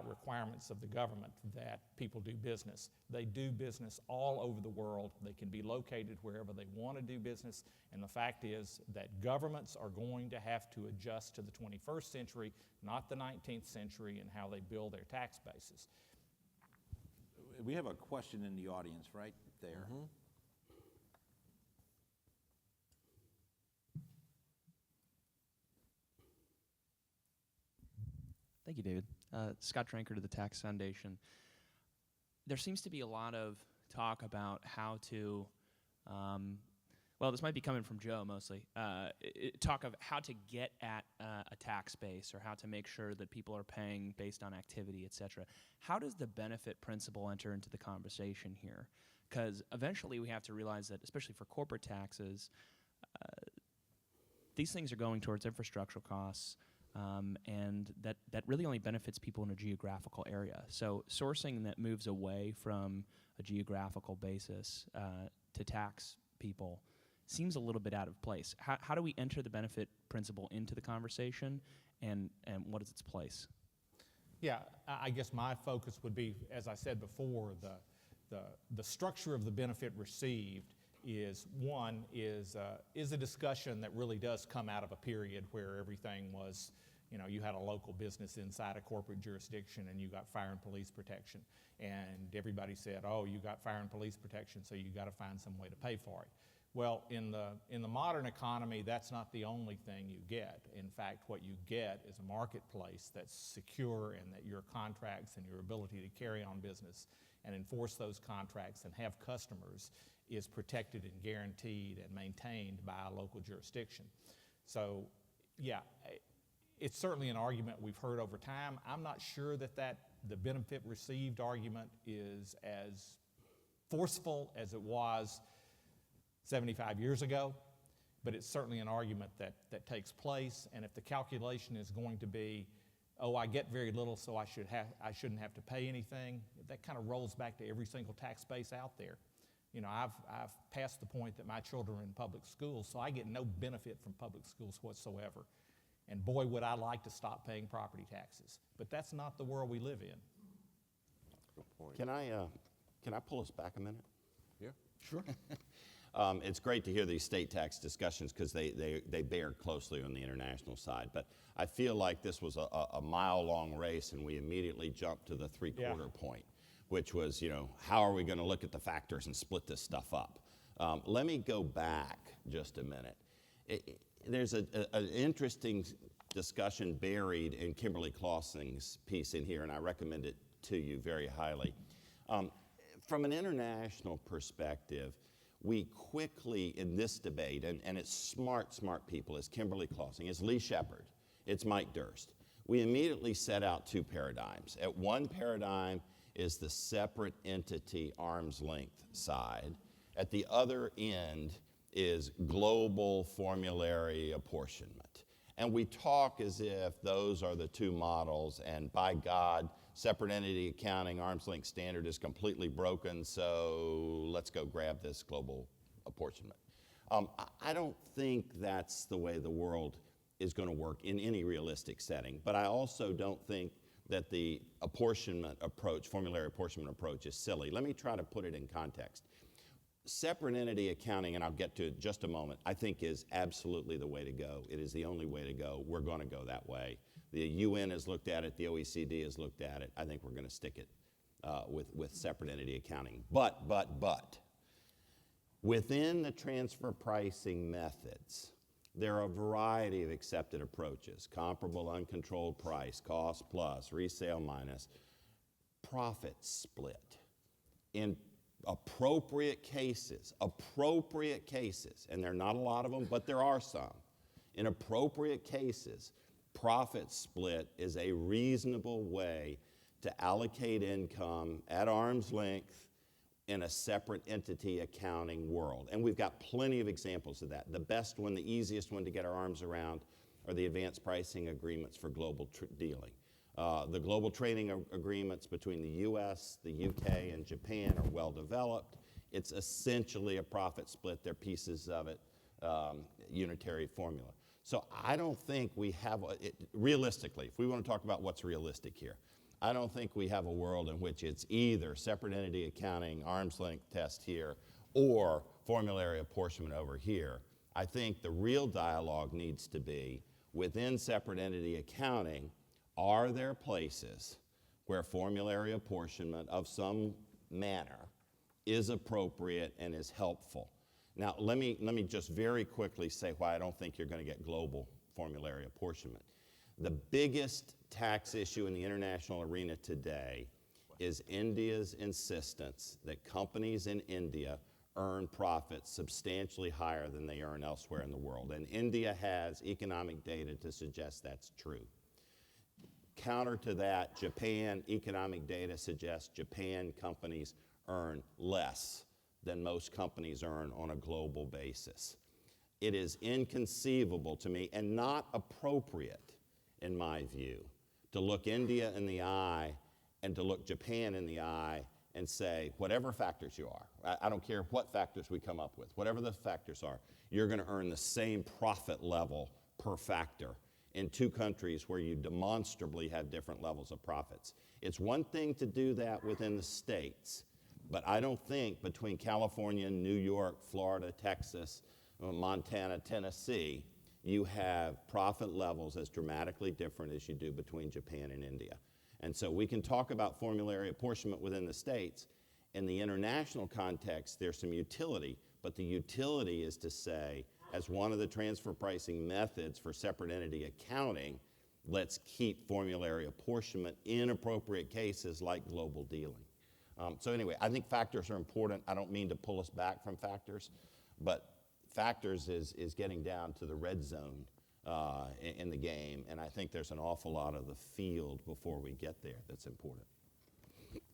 requirements of the government that people do business. They do business all over the world. They can be located wherever they want to do business. And the fact is that governments are going to have to adjust to the 21st century, not the 19th century, in how they build their tax bases. we have a question in the audience right there. Thank you, David. Scott Dranker to the Tax Foundation. There seems to be a lot of talk about how to, well, this might be coming from Joe mostly, talk of how to get at a tax base or how to make sure that people are paying based on activity, et cetera. How does the benefit principle enter into the conversation here? Because eventually we have to realize that, especially for corporate taxes, these things are going towards infrastructural costs, and that really only benefits people in a geographical area. So sourcing that moves away from a geographical basis to tax people seems a little bit out of place. How do we enter the benefit principle into the conversation, and what is its place? Yeah, I guess my focus would be, as I said before, the structure of the benefit received is a discussion that really does come out of a period where everything was, you had a local business inside a corporate jurisdiction and you got fire and police protection. And everybody said, oh, you got fire and police protection, so you got to find some way to pay for it. Well, in the modern economy, that's not the only thing you get. In fact, what you get is a marketplace that's secure, and that your contracts and your ability to carry on business and enforce those contracts and have customers is protected and guaranteed and maintained by a local jurisdiction. So, yeah, it's certainly an argument we've heard over time. I'm not sure that the benefit received argument is as forceful as it was 75 years ago, but it's certainly an argument that takes place. And if the calculation is going to be, oh, I get very little, so I shouldn't have to pay anything, that kind of rolls back to every single tax base out there. I've passed the point that my children are in public schools, so I get no benefit from public schools whatsoever. And boy, would I like to stop paying property taxes. But that's not the world we live in. Good point. Can I pull us back a minute? Yeah, sure. It's great to hear these state tax discussions because they bear closely on the international side. But I feel like this was a mile-long race, and we immediately jumped to the three-quarter point, which was, how are we going to look at the factors and split this stuff up? Let me go back just a minute. There's an interesting discussion buried in Kimberly Clausing's piece in here, and I recommend it to you very highly. From an international perspective, we quickly, in this debate, and it's smart people, it's Kimberly Clausing, it's Lee Shepard, it's Mike Durst, we immediately set out two paradigms. At one paradigm is the separate entity arm's length side. At the other end is global formulary apportionment. And we talk as if those are the two models, and by God, separate entity accounting, arm's length standard is completely broken, so let's go grab this global apportionment. I don't think that's the way the world is going to work in any realistic setting, but I also don't think that the apportionment approach, formulary apportionment approach, is silly. Let me try to put it in context. Separate entity accounting, and I'll get to it in just a moment, I think is absolutely the way to go. It is the only way to go. We're going to go that way. The UN has looked at it. The OECD has looked at it. I think we're going to stick it with separate entity accounting. But, within the transfer pricing methods, there are a variety of accepted approaches: comparable uncontrolled price, cost plus, resale minus, profit split. In appropriate cases, and there are not a lot of them, but there are some. In appropriate cases, profit split is a reasonable way to allocate income at arm's length in a separate entity accounting world. And we've got plenty of examples of that. The best one, the easiest one to get our arms around are the advanced pricing agreements for global dealing. The global trading agreements between the US, the UK, and Japan are well developed. It's essentially a profit split. They're pieces of it, unitary formula. So I don't think we have, realistically, if we want to talk about what's realistic here, I don't think we have a world in which it's either separate entity accounting, arm's length test here, or formulary apportionment over here. I think the real dialogue needs to be, within separate entity accounting, are there places where formulary apportionment of some manner is appropriate and is helpful. Now, let me just very quickly say why I don't think you're going to get global formulary apportionment. The biggest tax issue in the international arena today is India's insistence that companies in India earn profits substantially higher than they earn elsewhere in the world. And India has economic data to suggest that's true. Counter to that, Japan economic data suggests Japan companies earn less than most companies earn on a global basis. It is inconceivable to me and not appropriate, in my view, to look India in the eye and to look Japan in the eye and say, whatever factors you are, I don't care what factors we come up with, whatever the factors are, you're going to earn the same profit level per factor in two countries where you demonstrably have different levels of profits. It's one thing to do that within the states, but I don't think between California, New York, Florida, Texas, Montana, Tennessee, you have profit levels as dramatically different as you do between Japan and India. And so we can talk about formulary apportionment within the states. In the international context, there's some utility, but the utility is to say, as one of the transfer pricing methods for separate entity accounting, let's keep formulary apportionment in appropriate cases like global dealing. So anyway, I think factors are important. I don't mean to pull us back from factors, but factors is getting down to the red zone in the game, and I think there's an awful lot of the field before we get there that's important.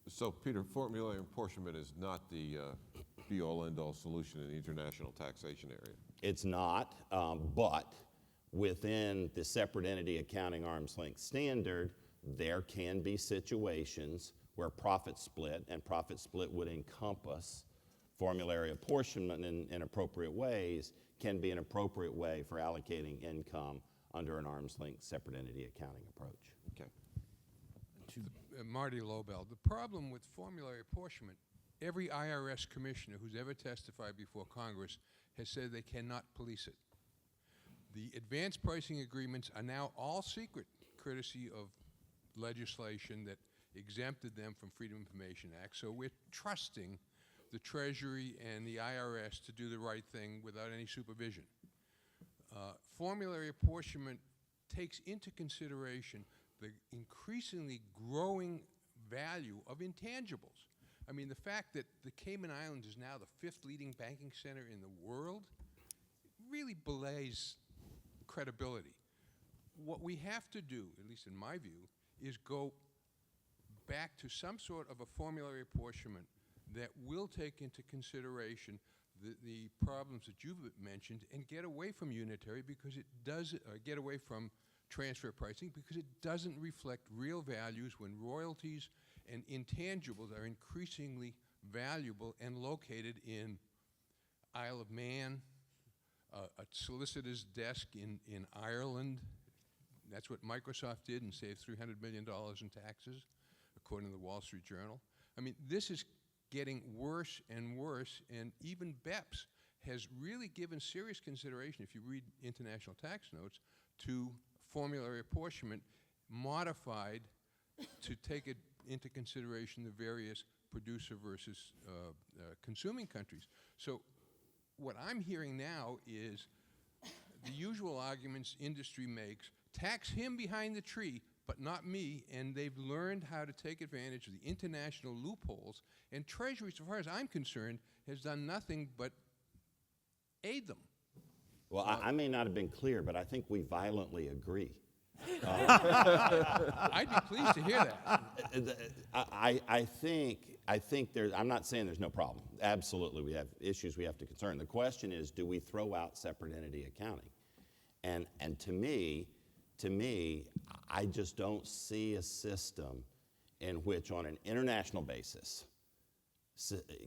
So, Peter, formulary apportionment is not the be-all, end-all solution in the international taxation area. It's not, but within the separate entity accounting arm's length standard, there can be situations where profit split, and profit split would encompass formulary apportionment in appropriate ways, can be an appropriate way for allocating income under an arm's length separate entity accounting approach. Okay. Marty Lobel. The problem with formulary apportionment, every IRS commissioner who's ever testified before Congress has said they cannot police it. The advanced pricing agreements are now all secret, courtesy of legislation that exempted them from Freedom of Information Act. So we're trusting the Treasury and the IRS to do the right thing without any supervision. Formulary apportionment takes into consideration the increasingly growing value of intangibles. I mean, the fact that the Cayman Islands is now the 5th leading banking center in the world really belays credibility. What we have to do, at least in my view, is go back to some sort of a formulary apportionment that will take into consideration the problems that you've mentioned and get away from unitary because it does, get away from transfer pricing because it doesn't reflect real values when royalties and intangibles are increasingly valuable and located in Isle of Man, a solicitor's desk in Ireland. That's what Microsoft did and saved $300 million in taxes, according to the Wall Street Journal. I mean, this is getting worse and worse, and even BEPS has really given serious consideration, if you read international tax notes, to formulary apportionment modified to take it into consideration the various producer versus consuming countries. So what I'm hearing now is the usual arguments industry makes, tax him behind the tree, but not me, and they've learned how to take advantage of the international loopholes, and Treasury, so far as I'm concerned, has done nothing but aid them. Well, I may not have been clear, but I think we violently agree. I'd be pleased to hear that. I think there's, I'm not saying there's no problem. Absolutely, we have issues we have to concern. The question is, do we throw out separate entity accounting? And to me, I just don't see a system in which on an international basis,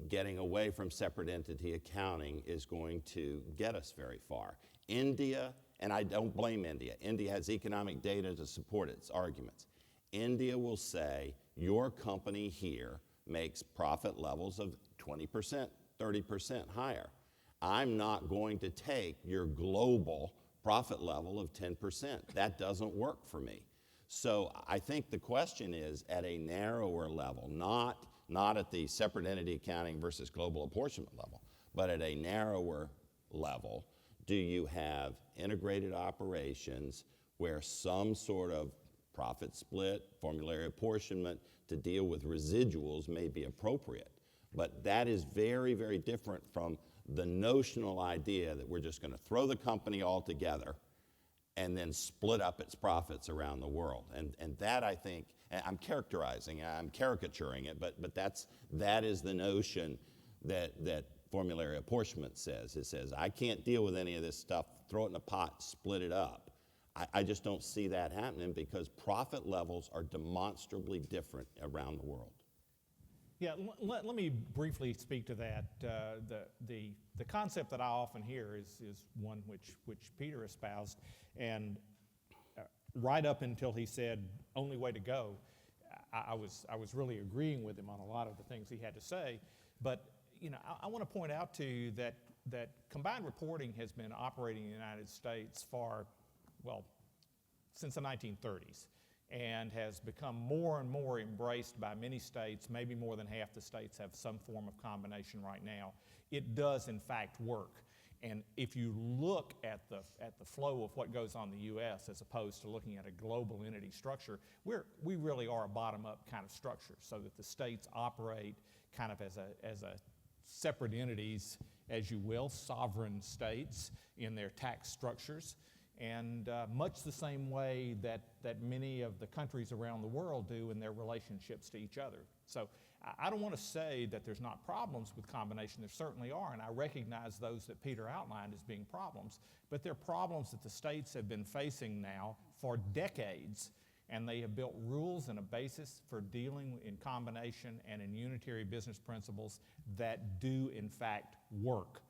getting away from separate entity accounting is going to get us very far. India, and I don't blame India, India has economic data to support its arguments. India will say, your company here makes profit levels of 20%, 30% higher. I'm not going to take your global profit level of 10%. That doesn't work for me. So I think the question is at a narrower level, not not at the separate entity accounting versus global apportionment level, but at a narrower level, do you have integrated operations where some sort of profit split, formulary apportionment to deal with residuals may be appropriate? But that is very, very different from the notional idea that we're just going to throw the company all together and then split up its profits around the world. And that, I think, and I'm caricaturing it, but that is the notion that formulary apportionment says. It says, I can't deal with any of this stuff, throw it in a pot, split it up. I just don't see that happening because profit levels are demonstrably different around the world. Yeah, let me briefly speak to that. The concept that I often hear is one which Peter espoused, and right up until he said only way to go, I was really agreeing with him on a lot of the things he had to say. But I want to point out to you that combined reporting has been operating in the United States since the 1930s. And has become more and more embraced by many states. Maybe more than half the states have some form of combination right now. It does, in fact, work. And if you look at the flow of what goes on in the U.S. as opposed to looking at a global entity structure, we really are a bottom-up kind of structure, so that the states operate kind of as a separate entities, as you will, sovereign states in their tax structures. And much the same way that many of the countries around the world do in their relationships to each other. So I don't want to say that there's not problems with combination. There certainly are, and I recognize those that Peter outlined as being problems. But they're problems that the states have been facing now for decades, and they have built rules and a basis for dealing in combination and in unitary business principles that do, in fact, work.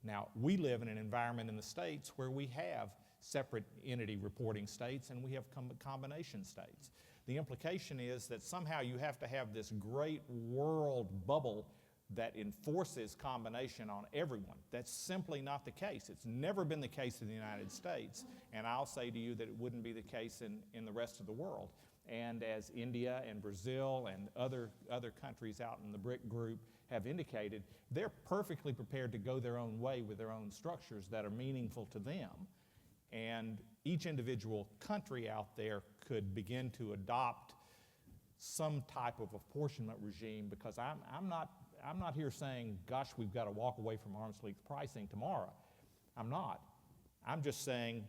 Now, we live in an environment in the states where we have separate entity reporting states and we have combination states. The implication is that somehow you have to have this great world bubble that enforces combination on everyone. That's simply not the case. It's never been the case in the United States, and I'll say to you that it wouldn't be the case in the rest of the world. And as India and Brazil and other countries out in the BRIC group have indicated, they're perfectly prepared to go their own way with their own structures that are meaningful to them. And each individual country out there could begin to adopt some type of apportionment regime, because I'm not here saying, gosh, we've got to walk away from arm's length pricing tomorrow. I'm not. I'm just saying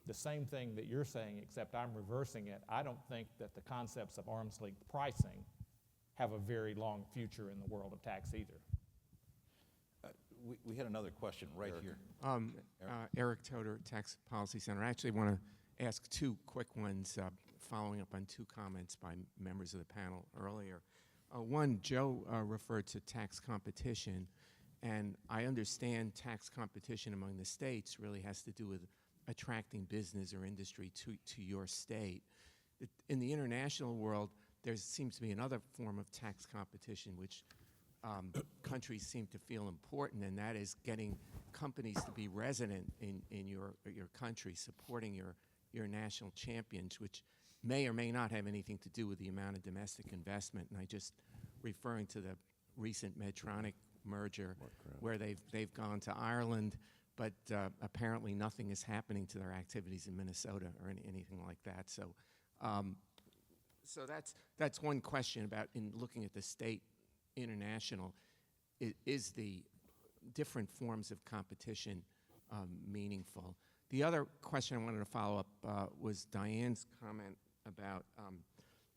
the same thing that you're saying, except I'm reversing it. I don't think that the concepts of arm's length pricing have a very long future in the world of tax either. We had another question right here. Eric Toder, Tax Policy Center. I actually want to ask two quick ones, following up on two comments by members of the panel earlier. One, Joe referred to tax competition, and I understand tax competition among the states really has to do with attracting business or industry to your state. In the international world, there seems to be another form of tax competition which countries seem to feel important, and that is getting companies to be resident in your country, supporting your national champions, which may or may not have anything to do with the amount of domestic investment. And I just referring to the recent Medtronic merger, where they've gone to Ireland, but apparently nothing is happening to their activities in Minnesota or anything like that. So, so that's one question about, in looking at the state international, is the different forms of competition meaningful? The other question I wanted to follow up was Diane's comment about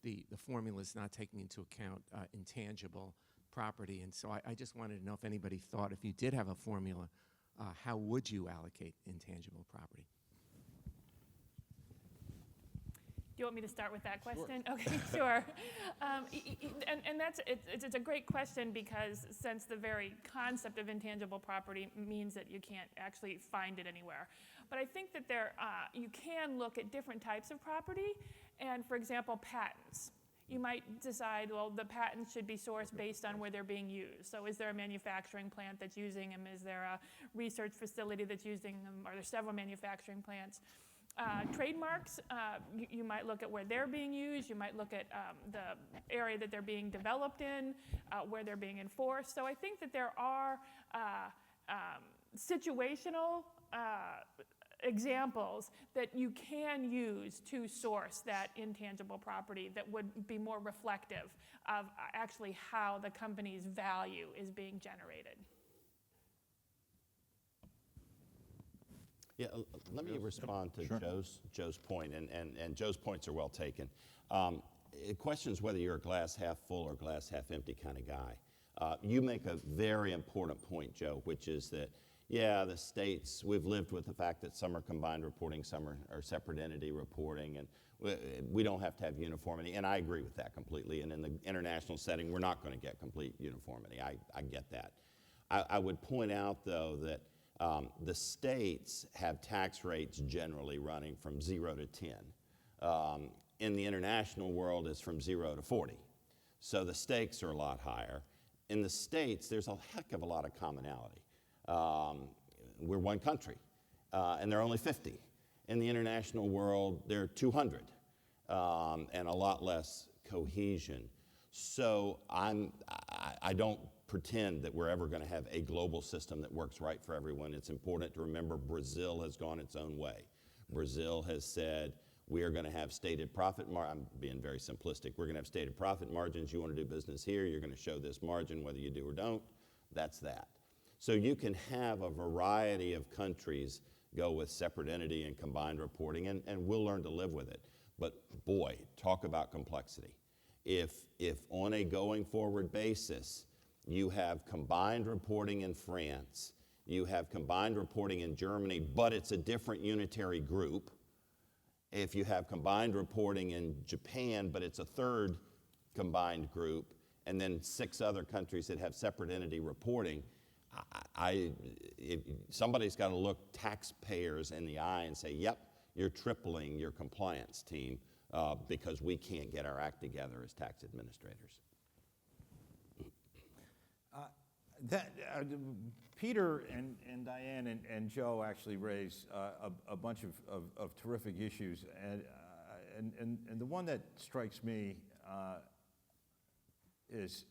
the formulas not taking into account intangible property. And so I just wanted to know if anybody thought, if you did have a formula, how would you allocate intangible property? Do you want me to start with that question? Sure. Okay, sure. And it's a great question, because since the very concept of intangible property means that you can't actually find it anywhere. But I think that you can look at different types of property, and for example, patents. You might decide, well, the patents should be sourced based on where they're being used. So is there a manufacturing plant that's using them? Is there a research facility that's using them? Are there several manufacturing plants? trademarks, you might look at where they're being used, you might look at the area that they're being developed in, where they're being enforced. So I think that there are situational examples that you can use to source that intangible property that would be more reflective of actually how the company's value is being generated. Yeah, let me respond to Joe's point, and Joe's points are well taken. It questions whether you're a glass half full or glass half empty kind of guy. You make a very important point, Joe, which is that, yeah, the states, we've lived with the fact that some are combined reporting, some are separate entity reporting, and we don't have to have uniformity, and I agree with that completely, and in the international setting, we're not going to get complete uniformity. I get that. I would point out, though, that the states have tax rates generally running from 0 to 10. In the international world, it's from 0 to 40. So the stakes are a lot higher. In the states, there's a heck of a lot of commonality. We're one country, and there are only 50. In the international world, there are 200, and a lot less cohesion. So I don't pretend that we're ever going to have a global system that works right for everyone. It's important to remember Brazil has gone its own way. Brazil has said, we are going to have stated profit I'm being very simplistic. We're going to have stated profit margins. You want to do business here, you're going to show this margin whether you do or don't. That's that. So you can have a variety of countries go with separate entity and combined reporting, and we'll learn to live with it. But boy, talk about complexity. If on a going forward basis, you have combined reporting in France, you have combined reporting in Germany, but it's a different unitary group. If you have combined reporting in Japan, but it's a third combined group, and then 6 other countries that have separate entity reporting, somebody's got to look taxpayers in the eye and say, yep, you're tripling your compliance team because we can't get our act together as tax administrators. Peter and Diane and Joe actually raised a bunch of terrific issues, and the one that strikes me is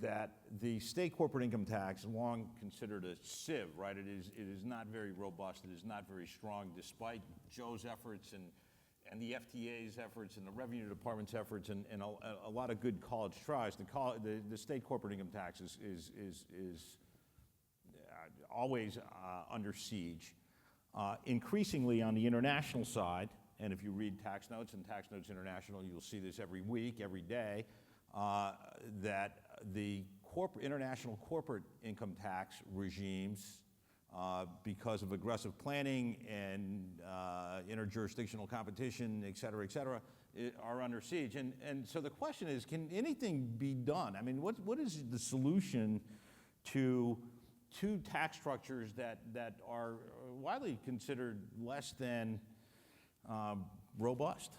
that the state corporate income tax, long considered a sieve, right? It is not very robust. It is not very strong, despite Joe's efforts and the FTA's efforts and the Revenue Department's efforts and a lot of good college tries. The state corporate income tax is always under siege. Increasingly on the international side, and if you read Tax Notes and Tax Notes International, you'll see this every week, every day, that the international corporate income tax regimes, because of aggressive planning and interjurisdictional competition, et cetera, are under siege. And so the question is, can anything be done? I mean, what is the solution to two tax structures that are widely considered less than robust?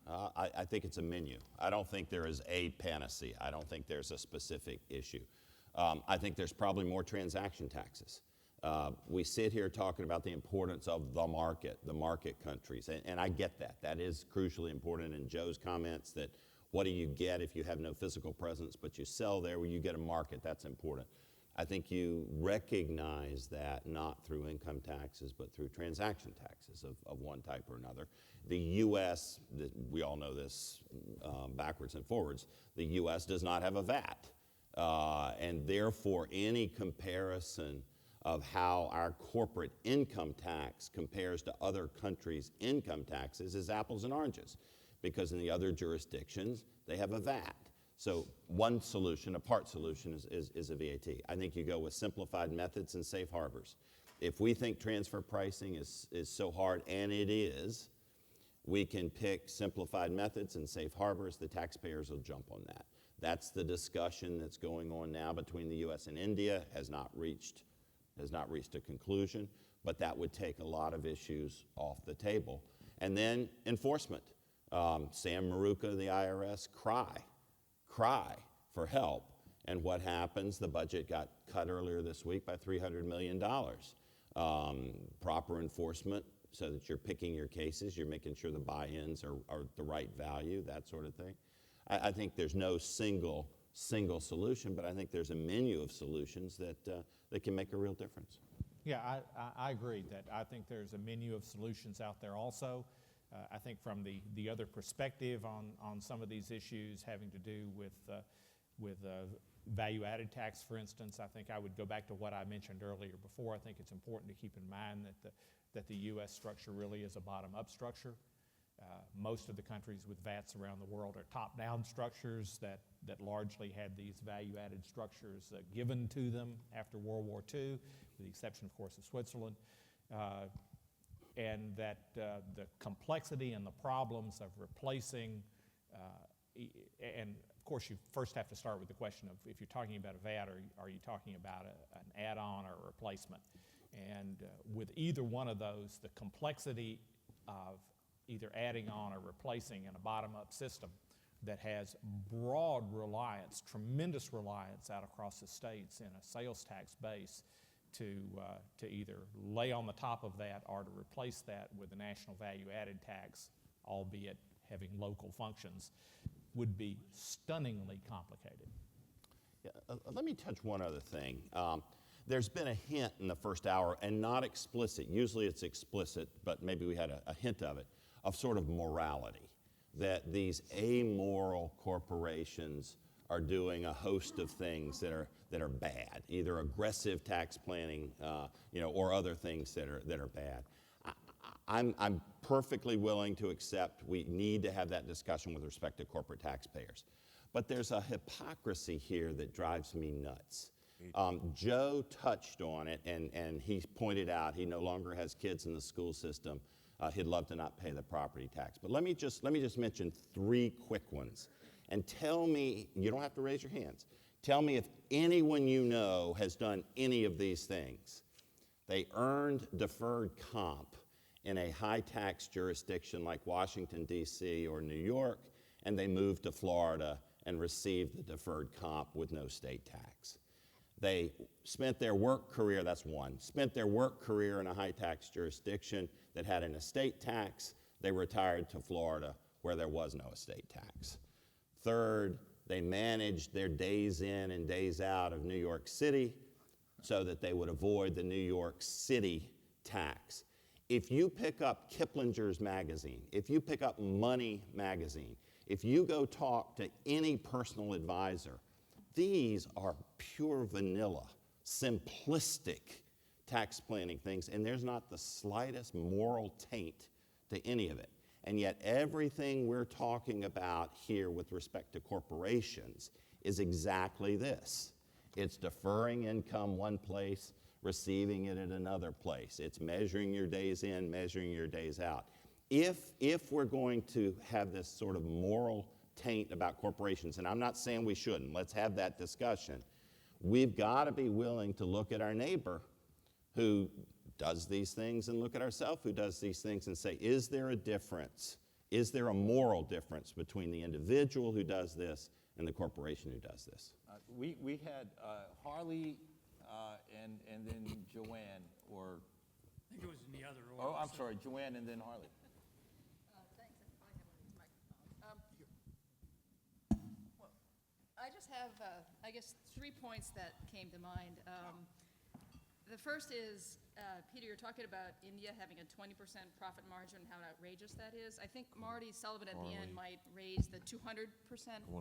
I think it's a menu. I don't think there is a panacea. I don't think there's a specific issue. I think there's probably more transaction taxes. We sit here talking about the importance of the market countries, and I get that. That is crucially important. In Joe's comments, that what do you get if you have no physical presence, but you sell there, where you get a market, that's important. I think you recognize that not through income taxes, but through transaction taxes of one type or another. The U.S., we all know this backwards and forwards, the U.S. does not have a VAT. And therefore, any comparison of how our corporate income tax compares to other countries' income taxes is apples and oranges, because in the other jurisdictions, they have a VAT. So one solution, a part solution, is a VAT. I think you go with simplified methods and safe harbors. If we think transfer pricing is so hard, and it is, we can pick simplified methods and safe harbors. The taxpayers will jump on that. That's the discussion that's going on now between the U.S. and India, has not reached a conclusion, but that would take a lot of issues off the table. And then enforcement. Sam Maruca of the IRS cry for help. And what happens? The budget got cut earlier this week by $300 million. Proper enforcement so that you're picking your cases, you're making sure the buy-ins are the right value, that sort of thing. I think there's no single solution, but I think there's a menu of solutions that can make a real difference. Yeah, I agree that I think there's a menu of solutions out there also. I think from the other perspective on some of these issues having to do with value-added tax, for instance, I think I would go back to what I mentioned earlier before. I think it's important to keep in mind that the U.S. structure really is a bottom-up structure. Most of the countries with VATs around the world are top-down structures that largely had these value-added structures given to them after World War II, with the exception, of course, of Switzerland. And that the complexity and the problems of replacing, and of course you first have to start with the question of if you're talking about a VAT, are you talking about an add-on or a replacement? And with either one of those, the complexity of either adding on or replacing in a bottom-up system that has broad reliance, tremendous reliance out across the states in a sales tax base to either lay on the top of that or to replace that with a national value-added tax, albeit having local functions, would be stunningly complicated. Yeah, let me touch one other thing. There's been a hint in the first hour, and not explicit. Usually it's explicit, but maybe we had a hint of it, of sort of morality, that these amoral corporations are doing a host of things that are bad, either aggressive tax planning, or other things that are bad. I'm perfectly willing to accept we need to have that discussion with respect to corporate taxpayers, but there's a hypocrisy here that drives me nuts. Joe touched on it, and he pointed out he no longer has kids in the school system. He'd love to not pay the property tax. But let me just mention 3 quick ones. And tell me, you don't have to raise your hands, tell me if anyone you know has done any of these things. They earned deferred comp in a high tax jurisdiction like Washington, D.C. or New York, and they moved to Florida and received the deferred comp with no state tax. They spent their work career, that's one, spent their work career in a high tax jurisdiction that had an estate tax. They retired to Florida where there was no estate tax. Third, they managed their days in and days out of New York City so that they would avoid the New York City tax. If you pick up Kiplinger's magazine, if you pick up Money magazine, if you go talk to any personal advisor, these are pure vanilla, simplistic tax planning things, and there's not the slightest moral taint to any of it. And yet everything we're talking about here with respect to corporations is exactly this. It's deferring income one place, receiving it at another place. It's measuring your days in, measuring your days out. If we're going to have this sort of moral taint about corporations, and I'm not saying we shouldn't, let's have that discussion, we've got to be willing to look at our neighbor who does these things and look at ourselves who does these things and say, is there a difference? Is there a moral difference between the individual who does this and the corporation who does this? We had Harley and then Joanne, or... I think it was in the other order. Oh, I'm sorry, Joanne and then Harley. Thanks. I probably have one of these microphones. Well, I just have, I guess, 3 points that came to mind. The first is, Peter, you're talking about India having a 20% profit margin and how outrageous that is. I think Marty Sullivan at the end might raise the 200%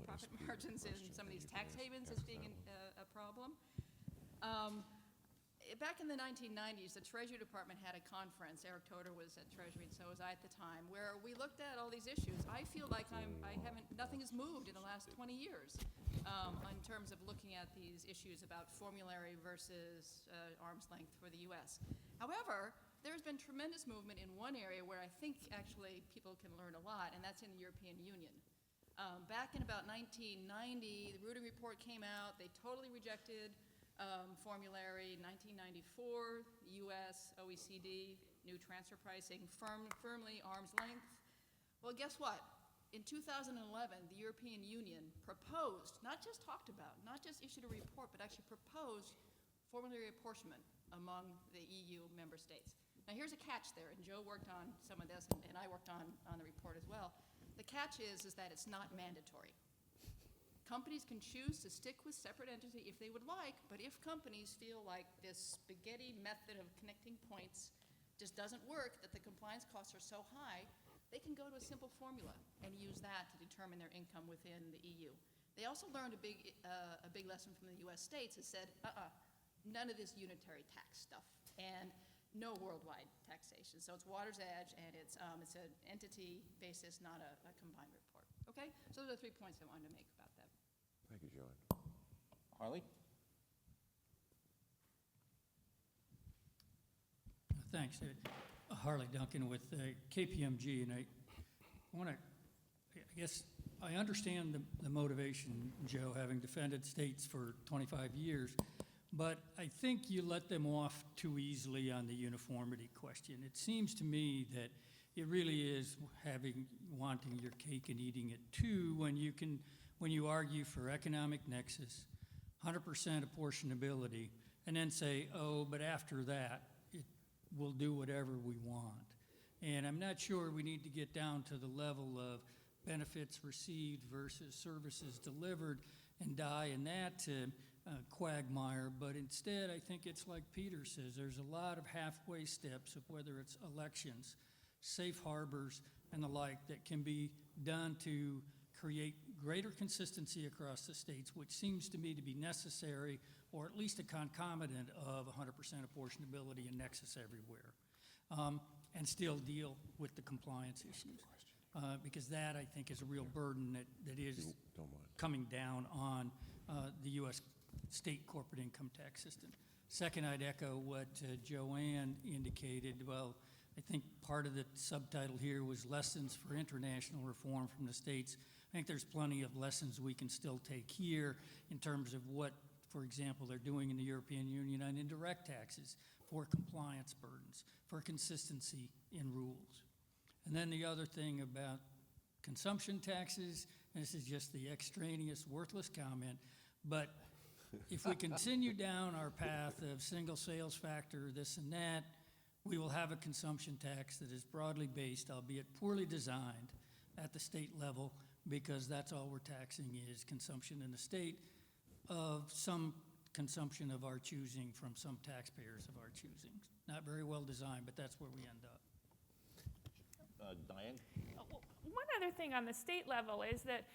profit margins in some of these tax havens as being a problem. Back in the 1990s, the Treasury Department had a conference. Eric Toder was at Treasury, and so was I at the time, where we looked at all these issues. I feel like nothing has moved in the last 20 years in terms of looking at these issues about formulary versus arm's length for the U.S. However, there's been tremendous movement in one area where I think actually people can learn a lot, and that's in the European Union. Back in about 1990, the Rudin Report came out. They totally rejected formulary. 1994, U.S., OECD, new transfer pricing, firmly arm's length. Well, guess what? In 2011, the European Union proposed, not just talked about, not just issued a report, but actually proposed formulary apportionment among the EU member states. Now, here's a catch there, and Joe worked on some of this, and I worked on the report as well. The catch is that it's not mandatory. Companies can choose to stick with separate entity if they would like, but if companies feel like this spaghetti method of connecting points just doesn't work, that the compliance costs are so high, they can go to a simple formula and use that to determine their income within the EU. They also learned a big lesson from the US states that said, none of this unitary tax stuff, and no worldwide taxation. So it's water's edge, and it's an entity basis, not a combined report. Okay? So those are 3 points I wanted to make about that. Thank you, Joanne. Harley? Thanks, David. Harley Duncan with KPMG, and I want to, I guess, I understand the motivation, Joe, having defended states for 25 years, but I think you let them off too easily on the uniformity question. It seems to me that it really is wanting your cake and eating it too when you argue for economic nexus, 100% apportionability, and then say, oh, but after that, we'll do whatever we want. And I'm not sure we need to get down to the level of benefits received versus services delivered and die in that quagmire, but instead I think it's like Peter says, there's a lot of halfway steps of whether it's elections, safe harbors, and the like that can be done to create greater consistency across the states, which seems to me to be necessary, or at least a concomitant of 100% apportionability and nexus everywhere, and still deal with the compliance issues. Because that, I think, is a real burden that is coming down on the U.S. state corporate income tax system. Second, I'd echo what Joanne indicated. Well, I think part of the subtitle here was Lessons for International Reform from the States. I think there's plenty of lessons we can still take here in terms of what, for example, they're doing in the European Union on indirect taxes for compliance burdens, for consistency in rules. And then the other thing about consumption taxes, and this is just the extraneous, worthless comment, but if we continue down our path of single sales factor, this and that, we will have a consumption tax that is broadly based, albeit poorly designed, at the state level, because that's all we're taxing is consumption in the state of some consumption of our choosing from some taxpayers of our choosing. Not very well designed, but that's where we end up. Diane? One other thing on the state level is that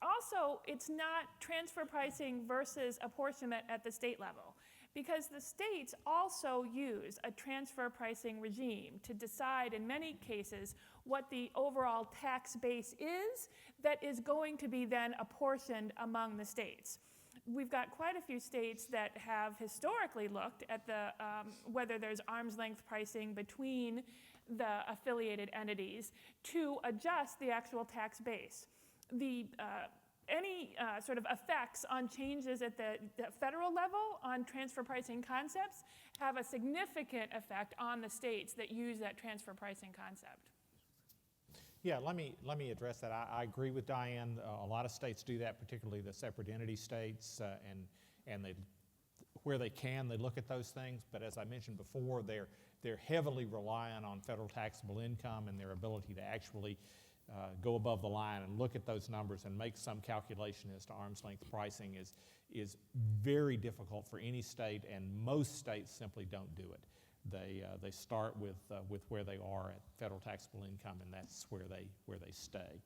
also it's not transfer pricing versus apportionment at the state level, because the states also use a transfer pricing regime to decide in many cases what the overall tax base is that is going to be then apportioned among the states. We've got quite a few states that have historically looked at the whether there's arm's length pricing between the affiliated entities to adjust the actual tax base. Any sort of effects on changes at the federal level on transfer pricing concepts have a significant effect on the states that use that transfer pricing concept. Yeah, let me address that. I agree with Diane. A lot of states do that, particularly the separate entity states, and they, where they can, they look at those things. But as I mentioned before, they're heavily reliant on federal taxable income and their ability to actually go above the line and look at those numbers and make some calculation as to arm's length pricing is very difficult for any state, and most states simply don't do it. They start with where they are at federal taxable income, and that's where they stay.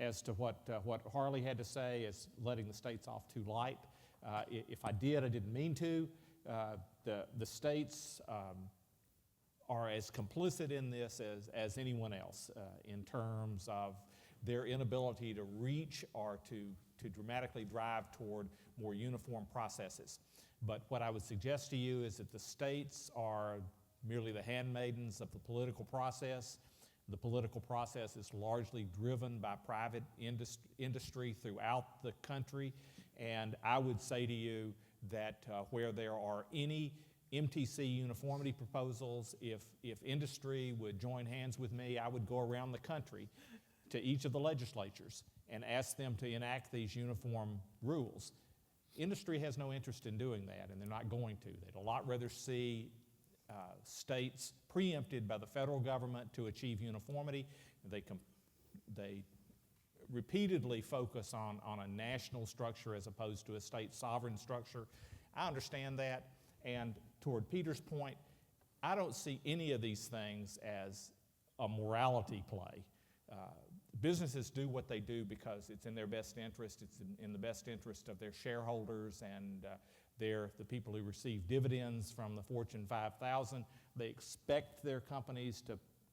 As to what Harley had to say is letting the states off too light. If I did, I didn't mean to. The states are as complicit in this as anyone else in terms of their inability to reach or to dramatically drive toward more uniform processes. But what I would suggest to you is that the states are merely the handmaidens of the political process. The political process is largely driven by private industry throughout the country. And I would say to you that where there are any MTC uniformity proposals, if industry would join hands with me, I would go around the country to each of the legislatures and ask them to enact these uniform rules. Industry has no interest in doing that, and they're not going to. They'd a lot rather see states preempted by the federal government to achieve uniformity. They repeatedly focus on a national structure as opposed to a state sovereign structure. I understand that, and toward Peter's point, I don't see any of these things as a morality play. Businesses do what they do because it's in their best interest, it's in the best interest of their shareholders and they're the people who receive dividends from the Fortune 5000. They expect their companies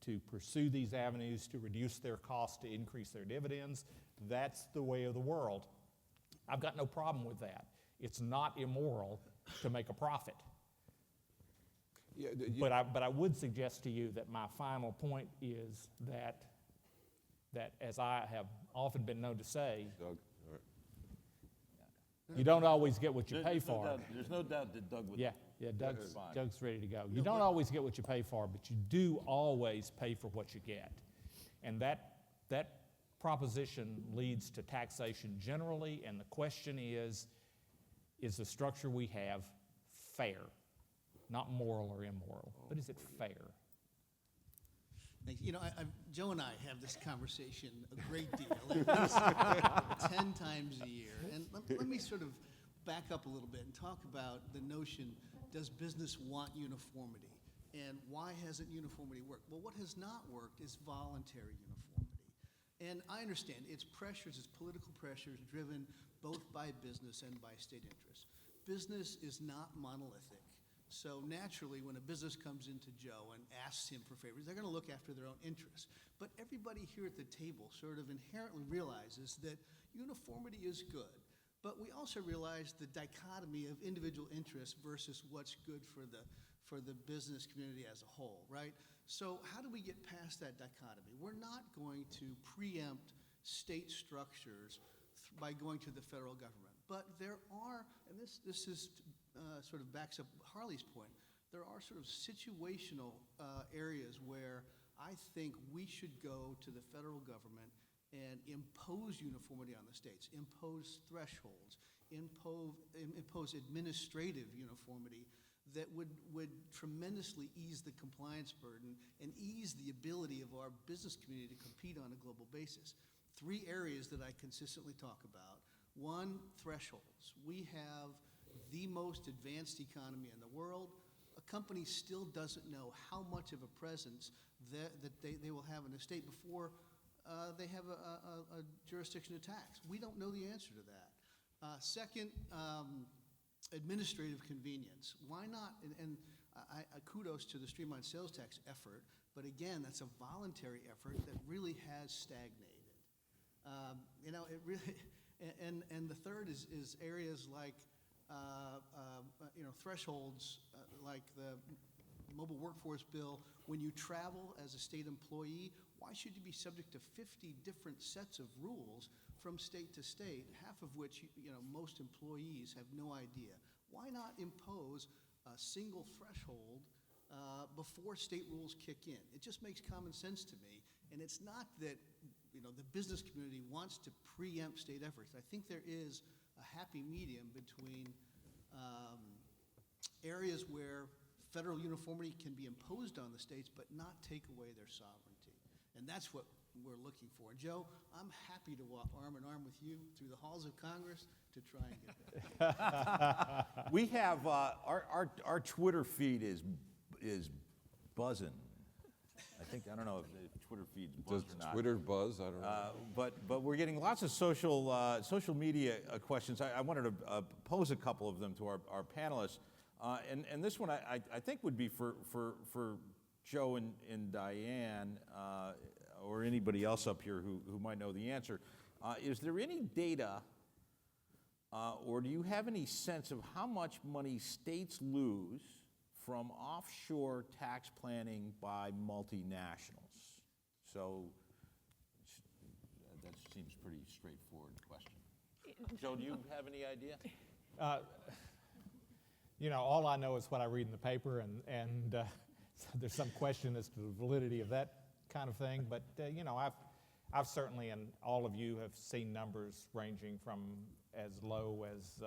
to pursue these avenues to reduce their costs, to increase their dividends. That's the way of the world. I've got no problem with that. It's not immoral to make a profit. Yeah, But I would suggest to you that my final point is that as I have often been known to say, Doug, all right. you don't always get what you pay for. There's no doubt that Doug would. Yeah, Doug's fine. ready to go. You don't always get what you pay for, but you do always pay for what you get. And that proposition leads to taxation generally, and the question is the structure we have fair? Not moral or immoral, but is it fair? Thanks. You know, Joe and I have this conversation a great deal, at least 10 times a year. And let me sort of back up a little bit and talk about the notion, does business want uniformity? And why hasn't uniformity worked? Well, what has not worked is voluntary uniformity. And I understand it's pressures, it's political pressures driven both by business and by state interests. Business is not monolithic. So naturally, when a business comes into Joe and asks him for favors, they're going to look after their own interests. But everybody here at the table sort of inherently realizes that uniformity is good. But we also realize the dichotomy of individual interests versus what's good for the business community as a whole, right? So how do we get past that dichotomy? We're not going to preempt state structures by going to the federal government. But there are, and this is sort of backs up Harley's point, there are sort of situational areas where I think we should go to the federal government and impose uniformity on the states, impose thresholds, impose administrative uniformity that would tremendously ease the compliance burden and ease the ability of our business community to compete on a global basis. 3 areas that I consistently talk about. 1, thresholds. We have the most advanced economy in the world. A company still doesn't know how much of a presence that they will have in a state before they have a jurisdiction to tax. We don't know the answer to that. Second, administrative convenience. Why not? And I kudos to the streamlined sales tax effort, but again, that's a voluntary effort that really has stagnated. You know, it really, and the third is areas like you know, thresholds like the mobile workforce bill. When you travel as a state employee, why should you be subject to 50 different sets of rules from state to state, half of which, you know, most employees have no idea? Why not impose a single threshold before state rules kick in? It just makes common sense to me, and it's not that, you know, the business community wants to preempt state efforts. I think there is a happy medium between areas where federal uniformity can be imposed on the states but not take away their sovereignty. And that's what we're looking for. Joe, I'm happy to walk arm in arm with you through the halls of Congress to try and get there. We have, our Twitter feed is buzzing. I don't know if the Twitter feed's buzzed or not. Twitter buzz? I don't know. But we're getting lots of social media questions. I wanted to pose a couple of them to our panelists. And this one I think would be for Joe and Diane, or anybody else up here who might know the answer. Is there any data, or do you have any sense of how much money states lose from offshore tax planning by multinationals? So that seems pretty straightforward question. Joe, do you have any idea? You know, all I know is what I read in the paper, and so there's some question as to the validity of that kind of thing. But you know, I've certainly, and all of you have seen numbers ranging from as low as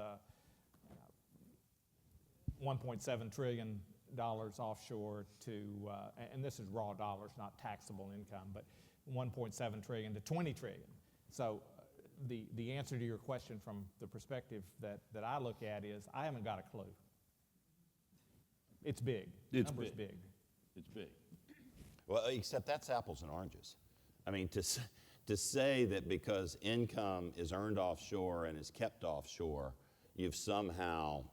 $1.7 trillion dollars offshore to, and this is raw dollars, not taxable income, but 1.7 trillion to 20 trillion. So the answer to your question from the perspective that I look at is I haven't got a clue. It's big. It's Number's big. big. It's big. Well, except that's apples and oranges. I mean, to say that because income is earned offshore and is kept offshore, you've somehow,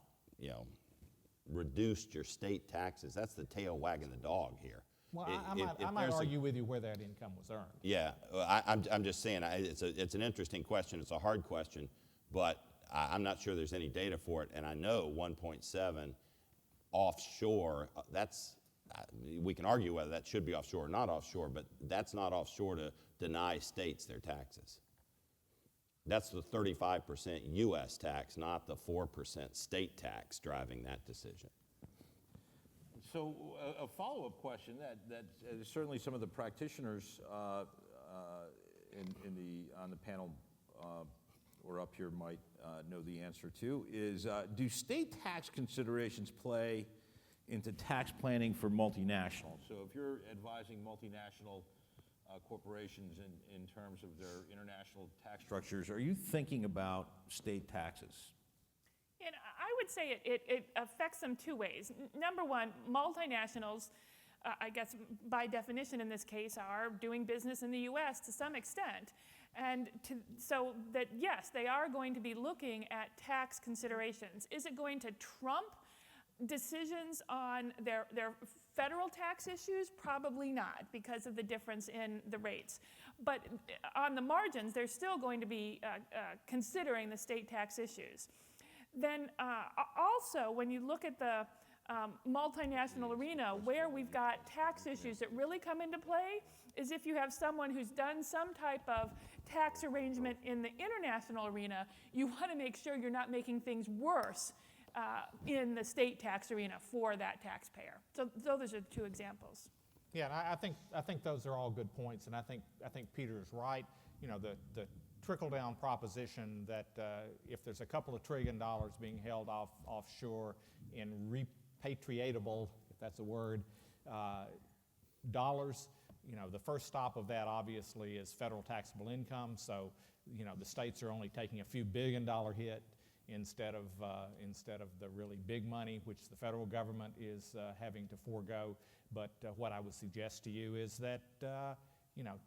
reduced your state taxes, that's the tail wagging the dog here. Well, If I might there's a- argue with you where that income was earned. Yeah, well, I'm just saying, it's an interesting question. It's a hard question, but I'm not sure there's any data for it. And I know 1.7 offshore, we can argue whether that should be offshore or not offshore, but that's not offshore to deny states their taxes. That's the 35% U.S. tax, not the 4% state tax driving that decision. So a follow-up question that certainly some of the practitioners on the panel or up here might know the answer to is, do state tax considerations play into tax planning for multinationals? So if you're advising multinational corporations in terms of their international tax structures, are you thinking about state taxes? And I would say it affects them two ways. Number one, multinationals, I guess by definition in this case, are doing business in the U.S. to some extent. And so that, yes, they are going to be looking at tax considerations. Is it going to trump decisions on their federal tax issues? Probably not, because of the difference in the rates. But on the margins, they're still going to be considering the state tax issues. Then also, when you look at the multinational arena, where we've got tax issues that really come into play is if you have someone who's done some type of tax arrangement in the international arena, you want to make sure you're not making things worse in the state tax arena for that taxpayer. So those are the two examples. Yeah, and I think those are all good points, and I think Peter is right. The trickle-down proposition that if there's a couple of $1 trillion being held offshore in repatriatable, if that's a word, dollars, the first stop of that obviously is federal taxable income. So, the states are only taking a few $1 billion hit instead of the really big money, which the federal government is having to forego. But what I would suggest to you is that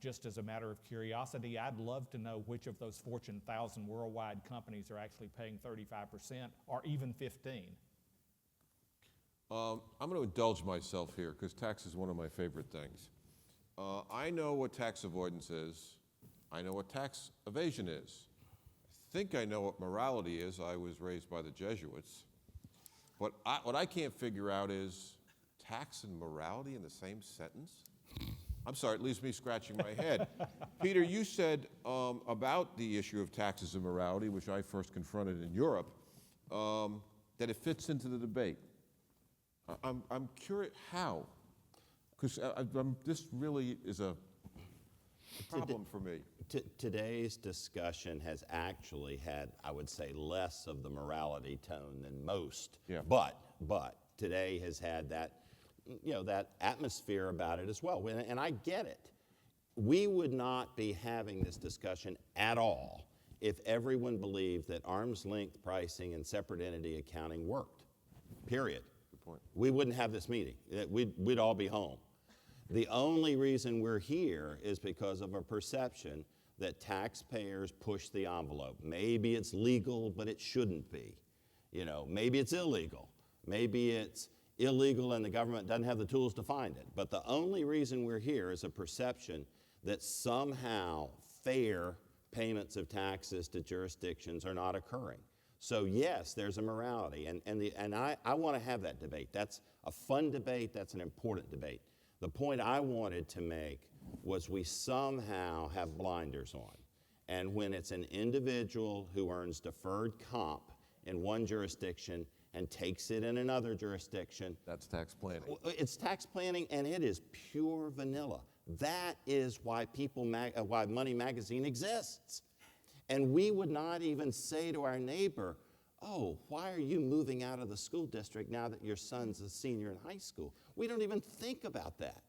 just as a matter of curiosity, I'd love to know which of those Fortune 1000 worldwide companies are actually paying 35% or even 15%. I'm going to indulge myself here because tax is one of my favorite things. I know what tax avoidance is. I know what tax evasion is. I think I know what morality is. I was raised by the Jesuits. What I can't figure out is tax and morality in the same sentence? I'm sorry, it leaves me scratching my head. Peter, you said about the issue of taxes and morality, which I first confronted in Europe, that it fits into the debate. I'm curious how, because this really is a problem for me. Today's discussion has actually had, I would say, less of the morality tone than most. Yeah. But today has had that, that atmosphere about it as well. And I get it. We would not be having this discussion at all if everyone believed that arm's length pricing and separate entity accounting worked. Period. Good point. We wouldn't have this meeting. We'd all be home. The only reason we're here is because of a perception that taxpayers push the envelope. Maybe it's legal, but it shouldn't be. Maybe it's illegal. Maybe it's illegal and the government doesn't have the tools to find it. But the only reason we're here is a perception that somehow fair payments of taxes to jurisdictions are not occurring. So yes, there's a morality, and I want to have that debate. That's a fun debate. That's an important debate. The point I wanted to make was we somehow have blinders on. And when it's an individual who earns deferred comp in one jurisdiction and takes it in another jurisdiction. That's tax planning. It's tax planning, and it is pure vanilla. That is why why Money Magazine exists. And we would not even say to our neighbor, oh, why are you moving out of the school district now that your son's a senior in high school? We don't even think about that.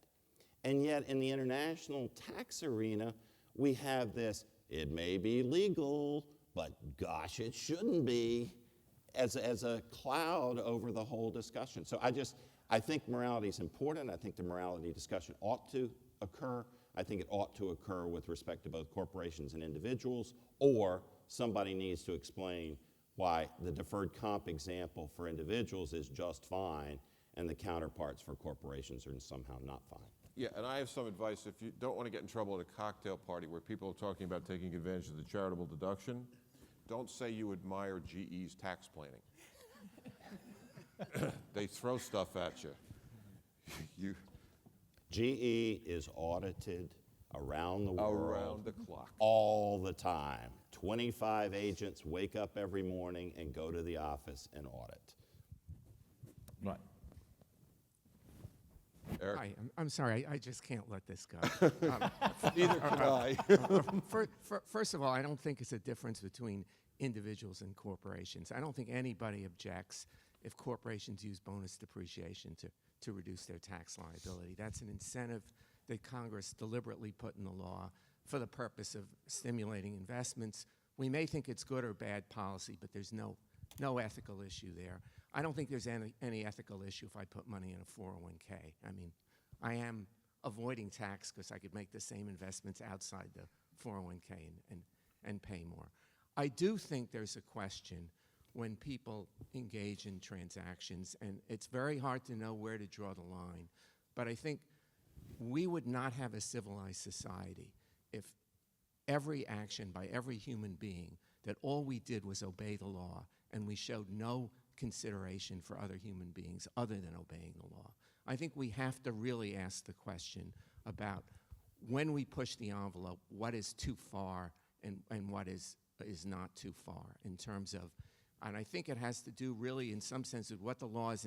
And yet in the international tax arena, we have this, it may be legal, but gosh, it shouldn't be, as a cloud over the whole discussion. So I think morality is important. I think the morality discussion ought to occur. I think it ought to occur with respect to both corporations and individuals, or somebody needs to explain why the deferred comp example for individuals is just fine and the counterparts for corporations are somehow not fine. Yeah, and I have some advice. If you don't want to get in trouble at a cocktail party where people are talking about taking advantage of the charitable deduction, don't say you admire GE's tax planning. They throw stuff at you. GE is audited around the world. Around the clock. All the time. 25 agents wake up every morning and go to the office and audit. Right. Eric? Hi, I'm sorry, I just can't let this go. Neither can I. First of all, I don't think it's a difference between individuals and corporations. I don't think anybody objects if corporations use bonus depreciation to reduce their tax liability. That's an incentive that Congress deliberately put in the law for the purpose of stimulating investments. We may think it's good or bad policy, but there's no ethical issue there. I don't think there's any ethical issue if I put money in a 401k. I mean, I am avoiding tax because I could make the same investments outside the 401k and pay more. I do think there's a question when people engage in transactions, and it's very hard to know where to draw the line, but I think we would not have a civilized society if every action by every human being, that all we did was obey the law and we showed no consideration for other human beings other than obeying the law. I think we have to really ask the question about when we push the envelope, what is too far and what is not too far in terms of, and I think it has to do really in some sense with what the law is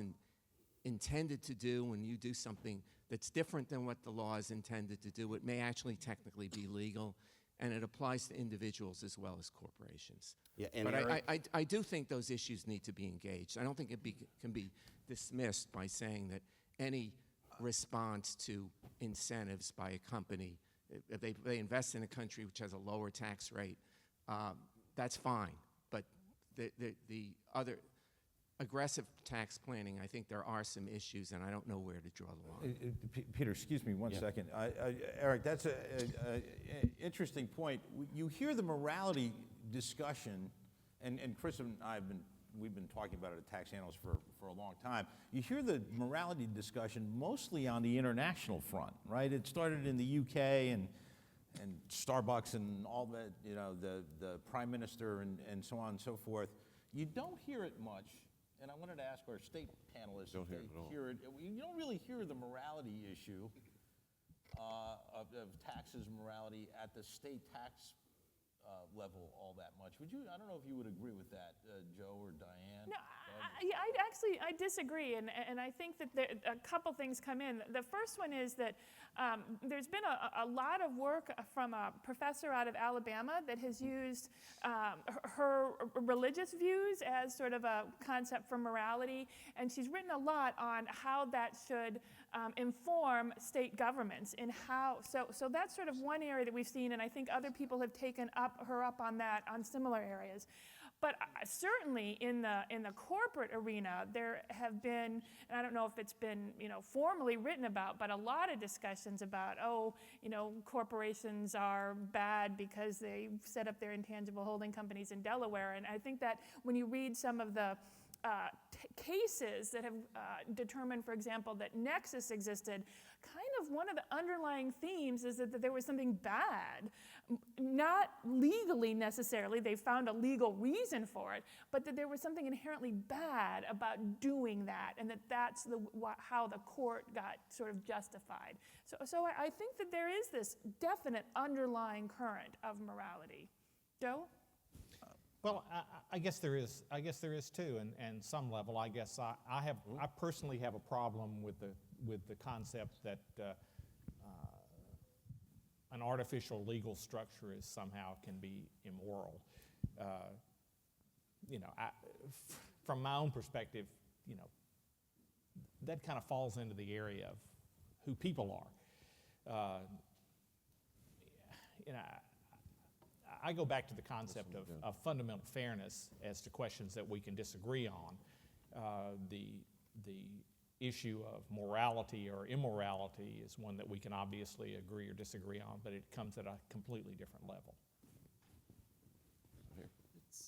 intended to do. When you do something that's different than what the law is intended to do, it may actually technically be legal, and it applies to individuals as well as corporations. Yeah, and but Eric, I do think those issues need to be engaged. I don't think it can be dismissed by saying that any response to incentives by a company, if they invest in a country which has a lower tax rate, that's fine. But the other aggressive tax planning, I think there are some issues, and I don't know where to draw the line. Peter, excuse me one second. Eric, that's an interesting point. You hear the morality discussion, and Chris and I we've been talking about it at Tax Analysts for a long time. You hear the morality discussion mostly on the international front, right? It started in the UK and Starbucks and all that, you know, the Prime Minister and so on and so forth. You don't hear it much. And I wanted to ask our state panelists if they hear it. You don't really hear the morality issue of taxes morality at the state tax level all that much. Would you? I don't know if you would agree with that, Joe or Diane. No, I disagree, and I think that a couple things come in. The first one is that there's been a lot of work from a professor out of Alabama that has used her religious views as sort of a concept for morality, and she's written a lot on how that should inform state governments and how. So that's sort of one area that we've seen, and I think other people have taken her up on that on similar areas. But certainly in the corporate arena, there have been, and I don't know if it's been formally written about, but a lot of discussions about, corporations are bad because they set up their intangible holding companies in Delaware. And I think that when you read some of the cases that have determined, for example, that nexus existed, kind of one of the underlying themes is that there was something bad, not legally necessarily, they found a legal reason for it, but that there was something inherently bad about doing that, and that's how the court got sort of justified. So I think that there is this definite underlying current of morality. Joe? Well, I guess there is too, and some level. I guess I personally have a problem with the concept that an artificial legal structure is somehow can be immoral. from my own perspective, that kind of falls into the area of who people are. I go back to the concept of fundamental fairness as to questions that we can disagree on. The issue of morality or immorality is one that we can obviously agree or disagree on, but it comes at a completely different level.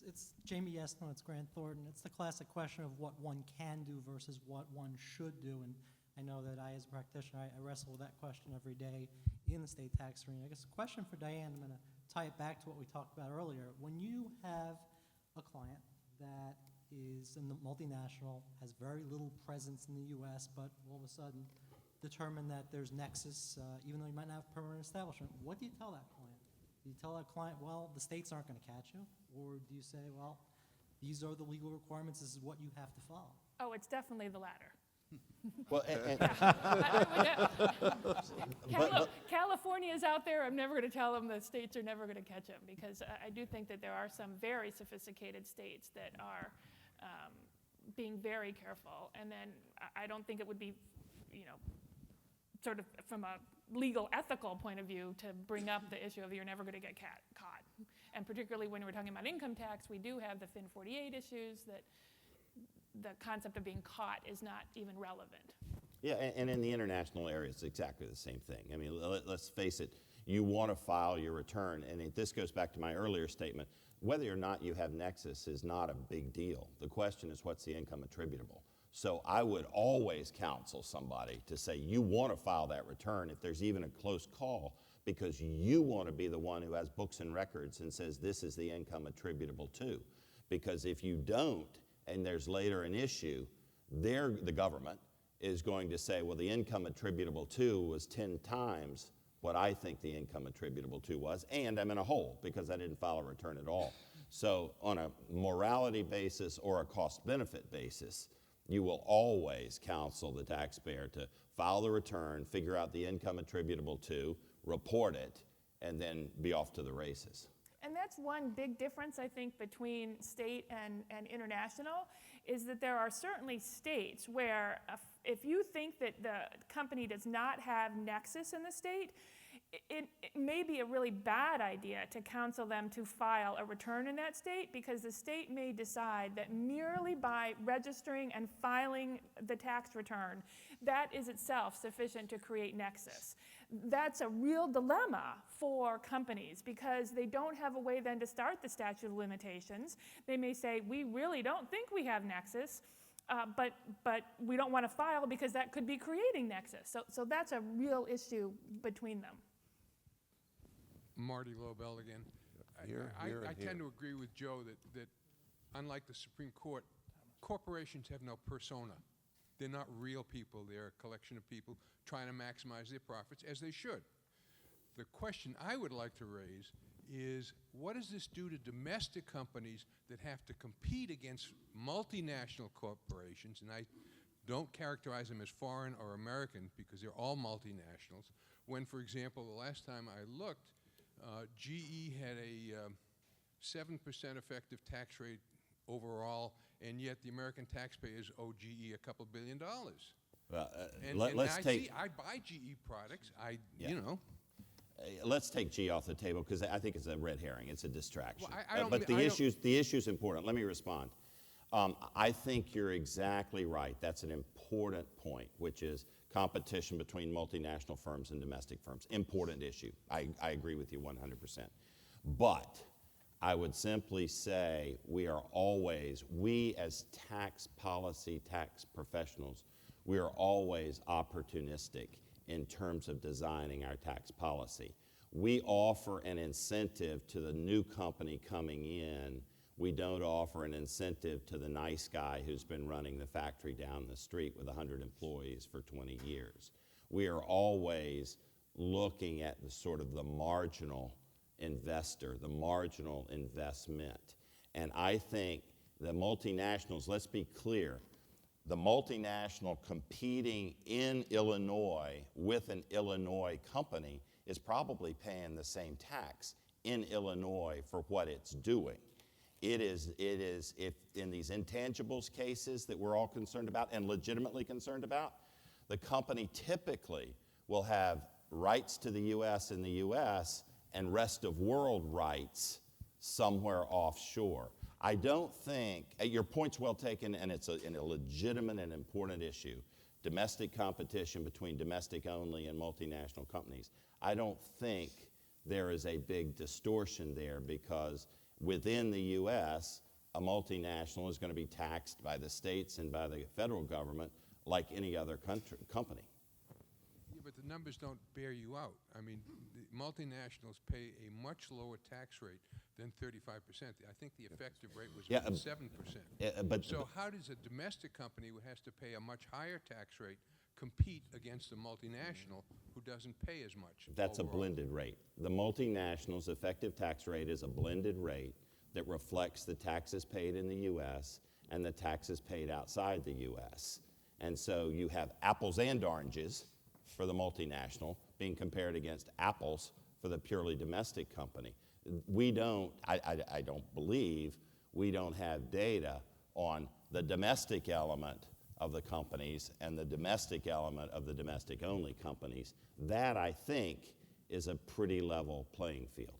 It's Jamie Yesno, it's Grant Thornton. It's the classic question of what one can do versus what one should do. And I know that I, as a practitioner, I wrestle with that question every day in the state tax arena. I guess the question for Diane, I'm going to tie it back to what we talked about earlier. When you have a client that is in the multinational, has very little presence in the U.S., but all of a sudden determine that there's nexus, even though you might not have permanent establishment, what do you tell that client? Do you tell that client, well, the states aren't going to catch you? Or do you say, well, these are the legal requirements, this is what you have to follow? Oh, it's definitely the latter. Well, California is out there. I'm never going to tell them the states are never going to catch them, because I do think that there are some very sophisticated states that are being very careful. And then I don't think it would be, sort of from a legal, ethical point of view to bring up the issue of you're never going to get caught. And particularly when we're talking about income tax, we do have the FIN 48 issues that the concept of being caught is not even relevant. Yeah, and in the international area, it's exactly the same thing. I mean, let's face it, you want to file your return, and this goes back to my earlier statement. Whether or not you have nexus is not a big deal. The question is, what's the income attributable? So I would always counsel somebody to say you want to file that return if there's even a close call, because you want to be the one who has books and records and says this is the income attributable to. Because if you don't, and there's later an issue, the government is going to say, well, the income attributable to was 10 times what I think the income attributable to was, and I'm in a hole because I didn't file a return at all. So on a morality basis or a cost-benefit basis, you will always counsel the taxpayer to file the return, figure out the income attributable to, report it, and then be off to the races. And that's one big difference, I think, between state and international, is that there are certainly states where if you think that the company does not have nexus in the state, it may be a really bad idea to counsel them to file a return in that state, because the state may decide that merely by registering and filing the tax return, that is itself sufficient to create nexus. That's a real dilemma for companies, because they don't have a way then to start the statute of limitations. They may say, we really don't think we have nexus, but we don't want to file because that could be creating nexus. So that's a real issue between them. Marty Lobel again. I tend to agree with Joe that unlike the Supreme Court, corporations have no persona. They're not real people. They're a collection of people trying to maximize their profits, as they should. The question I would like to raise is, what does this do to domestic companies that have to compete against multinational corporations? And I don't characterize them as foreign or American, because they're all multinationals. When, for example, the last time I looked, GE had a 7% effective tax rate overall, and yet the American taxpayers owe GE a couple $2 billion. I buy GE products. Let's take GE off the table, because I think it's a red herring. It's a distraction. Well, but the issue's important. Let me respond. I think you're exactly right. That's an important point, which is competition between multinational firms and domestic firms. Important issue. I agree with you 100%. But I would simply say we as tax policy, tax professionals, we are always opportunistic in terms of designing our tax policy. We offer an incentive to the new company coming in. We don't offer an incentive to the nice guy who's been running the factory down the street with 100 employees for 20 years. We are always looking at the marginal investor, the marginal investment. And I think the multinationals, let's be clear, the multinational competing in Illinois with an Illinois company is probably paying the same tax in Illinois for what it's doing. it is if in these intangibles cases that we're all concerned about and legitimately concerned about, the company typically will have rights to the U.S. in the U.S. and rest of world rights somewhere offshore. I don't think, your point's well taken, and it's a legitimate and important issue, domestic competition between domestic only and multinational companies. I don't think there is a big distortion there, because within the U.S., a multinational is going to be taxed by the states and by the federal government like any other company. Yeah, but the numbers don't bear you out. I mean, the multinationals pay a much lower tax rate than 35%. I think the effective rate was about 7%. So how does a domestic company who has to pay a much higher tax rate compete against a multinational who doesn't pay as much? That's overall? a blended rate. The multinational's effective tax rate is a blended rate that reflects the taxes paid in the U.S. and the taxes paid outside the U.S. And so you have apples and oranges for the multinational being compared against apples for the purely domestic company. We don't, I don't believe, we don't have data on the domestic element of the companies and the domestic element of the domestic-only companies. That, I think, is a pretty level playing field.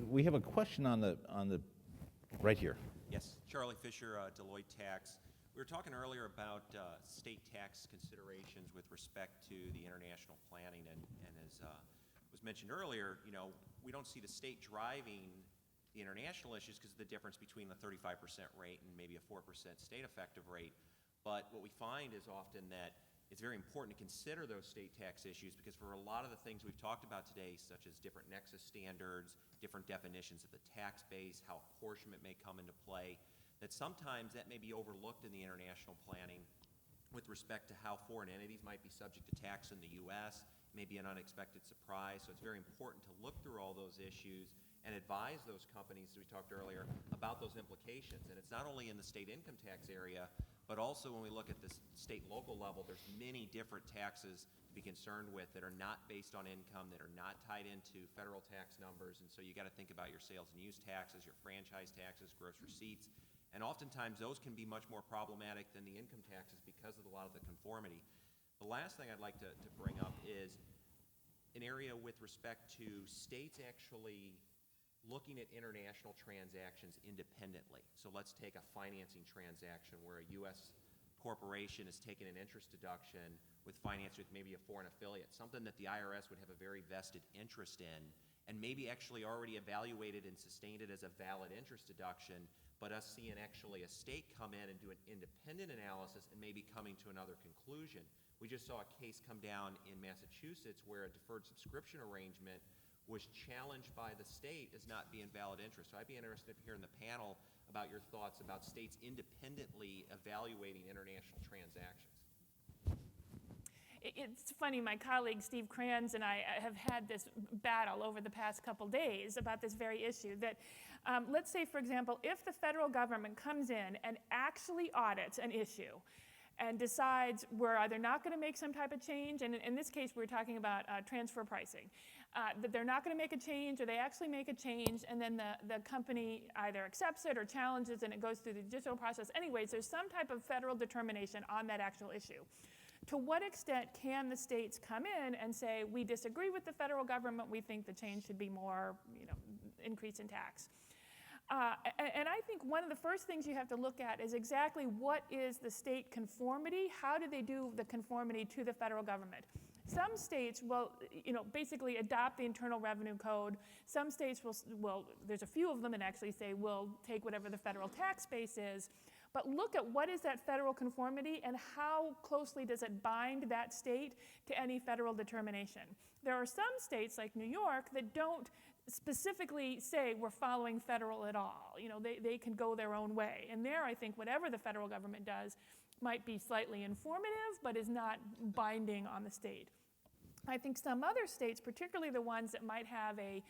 We have a question on the right here. Yes, Charlie Fisher, Deloitte Tax. We were talking earlier about state tax considerations with respect to the international planning, and as was mentioned earlier, you know, we don't see the state driving the international issues because of the difference between the 35% rate and maybe a 4% state effective rate. But what we find is often that it's very important to consider those state tax issues, because for a lot of the things we've talked about today, such as different nexus standards, different definitions of the tax base, how apportionment may come into play, that sometimes that may be overlooked in the international planning with respect to how foreign entities might be subject to tax in the U.S., maybe an unexpected surprise. So it's very important to look through all those issues and advise those companies, as we talked earlier, about those implications. And it's not only in the state income tax area, but also when we look at the state and local level, there's many different taxes to be concerned with that are not based on income, that are not tied into federal tax numbers. And so you got to think about your sales and use taxes, your franchise taxes, gross receipts. And oftentimes those can be much more problematic than the income taxes because of a lot of the conformity. The last thing I'd like to bring up is an area with respect to states actually looking at international transactions independently. So let's take a financing transaction where a U.S. corporation is taking an interest deduction with finance with maybe a foreign affiliate, something that the IRS would have a very vested interest in, and maybe actually already evaluated and sustained it as a valid interest deduction, but us seeing actually a state come in and do an independent analysis and maybe coming to another conclusion. We just saw a case come down in Massachusetts where a deferred subscription arrangement was challenged by the state as not being valid interest. So I'd be interested to hear in the panel about your thoughts about states independently evaluating international transactions. It's funny, my colleague Steve Kranz and I have had this battle over the past couple days about this very issue. That, let's say, for example, if the federal government comes in and actually audits an issue and decides we're either not going to make some type of change, and in this case we're talking about transfer pricing, that they're not going to make a change, or they actually make a change, and then the company either accepts it or challenges, and it goes through the judicial process. Anyways, there's some type of federal determination on that actual issue. To what extent can the states come in and say, we disagree with the federal government, we think the change should be more, increase in tax? And I think one of the first things you have to look at is exactly what is the state conformity, how do they do the conformity to the federal government? Some states will, basically adopt the Internal Revenue Code. Some states will, there's a few of them that actually say we'll take whatever the federal tax base is, but look at what is that federal conformity and how closely does it bind that state to any federal determination. There are some states like New York that don't specifically say we're following federal at all. They can go their own way. And there, I think whatever the federal government does might be slightly informative, but is not binding on the state. I think some other states, particularly the ones that might have a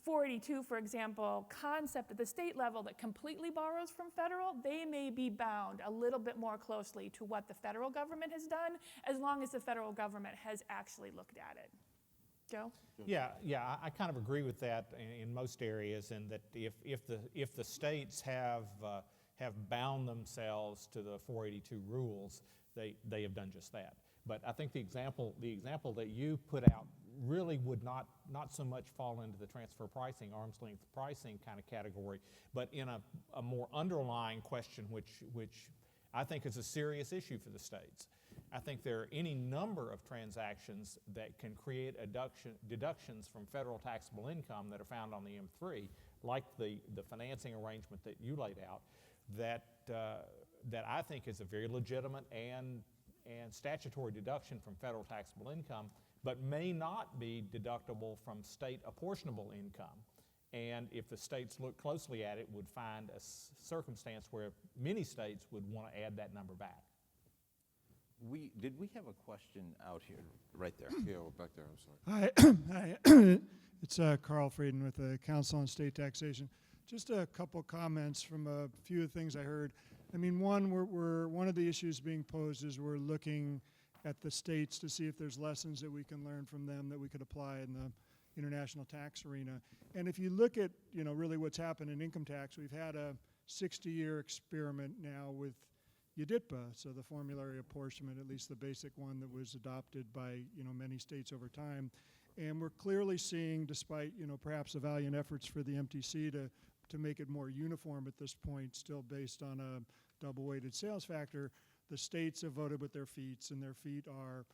482, for example, concept at the state level that completely borrows from federal, they may be bound a little bit more closely to what the federal government has done, as long as the federal government has actually looked at it. Joe? Yeah, I kind of agree with that in most areas, and that if the states have bound themselves to the 482 rules, they have done just that. But I think the example that you put out really would not so much fall into the transfer pricing, arm's length pricing kind of category, but in a more underlying question, which I think is a serious issue for the states. I think there are any number of transactions that can create deductions from federal taxable income that are found on the M3, like the financing arrangement that you laid out, that I think is a very legitimate and statutory deduction from federal taxable income, but may not be deductible from state apportionable income. And if the states look closely at it, would find a circumstance where many states would want to add that number back. Did we have a question out here, right there? Yeah, we're back there, I'm sorry. Hi, it's Carl Frieden with the Council on State Taxation. Just a couple comments from a few of the things I heard. I mean, one of the issues being posed is we're looking at the states to see if there's lessons that we can learn from them that we could apply in the international tax arena. And if you look at, really what's happened in income tax, we've had a 60-year experiment now with UDITPA, so the formulary apportionment, at least the basic one that was adopted by, many states over time. And we're clearly seeing, despite, perhaps the valiant efforts for the MTC to make it more uniform at this point, still based on a double-weighted sales factor, the states have voted with their feet, and their feet are,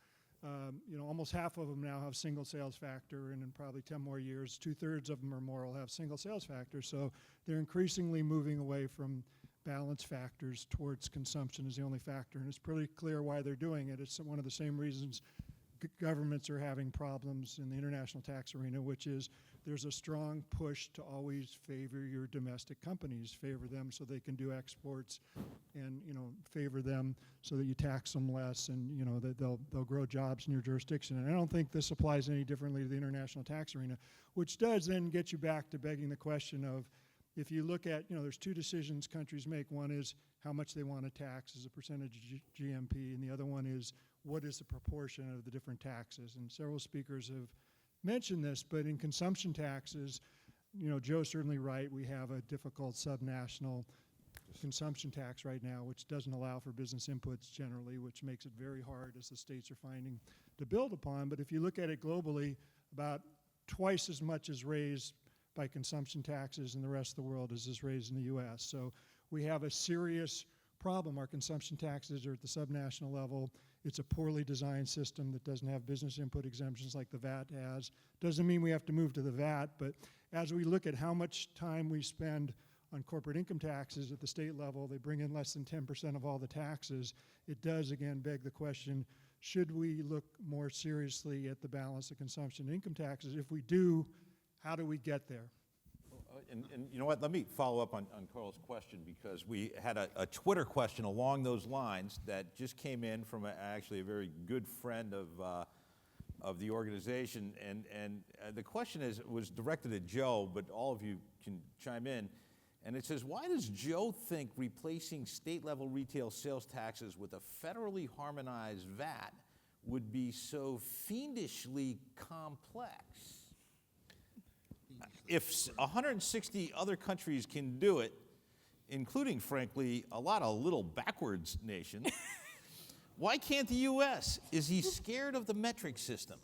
almost half of them now have single sales factor, and in probably 10 more years, 2/3 of them or more will have single sales factor. So they're increasingly moving away from balance factors towards consumption as the only factor, and it's pretty clear why they're doing it. It's one of the same reasons governments are having problems in the international tax arena, which is there's a strong push to always favor your domestic companies, favor them so they can do exports, and favor them so that you tax them less, and that they'll grow jobs in your jurisdiction. And I don't think this applies any differently to the international tax arena, which does then get you back to begging the question of, if you look at, there's two decisions countries make. One is how much they want to tax as a percentage of GMP, and the other one is what is the proportion of the different taxes. And several speakers have mentioned this, but in consumption taxes, Joe's certainly right. We have a difficult subnational consumption tax right now, which doesn't allow for business inputs generally, which makes it very hard, as the states are finding, to build upon. But if you look at it globally, about twice as much is raised by consumption taxes in the rest of the world as is raised in the U.S. So we have a serious problem. Our consumption taxes are at the subnational level. It's a poorly designed system that doesn't have business input exemptions like the VAT has. Doesn't mean we have to move to the VAT, but as we look at how much time we spend on corporate income taxes at the state level, they bring in less than 10% of all the taxes. It does, again, beg the question, should we look more seriously at the balance of consumption and income taxes? If we do, how do we get there? And you know what, let me follow up on Carl's question, because we had a Twitter question along those lines that just came in from actually a very good friend of the organization. And the question was directed at Joe, but all of you can chime in. And it says, why does Joe think replacing state-level retail sales taxes with a federally harmonized VAT would be so fiendishly complex? If 160 other countries can do it, including, frankly, a lot of little backwards nations, why can't the U.S.? Is he scared of the metric system?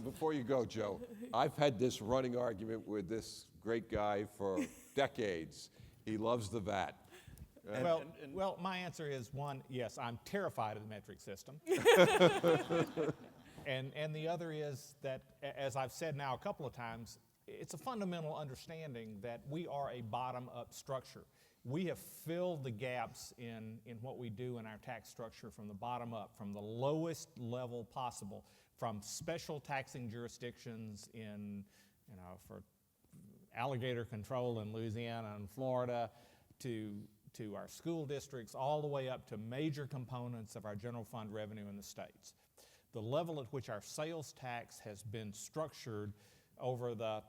Before you go, Joe, I've had this running argument with this great guy for decades. He loves the VAT. Well, my answer is, one, yes, I'm terrified of the metric system. And the other is that, as I've said now a couple of times, it's a fundamental understanding that we are a bottom-up structure. We have filled the gaps in what we do in our tax structure from the bottom up, from the lowest level possible, from special taxing jurisdictions for alligator control in Louisiana and Florida, to our school districts, all the way up to major components of our general fund revenue in the states. The level at which our sales tax has been structured over the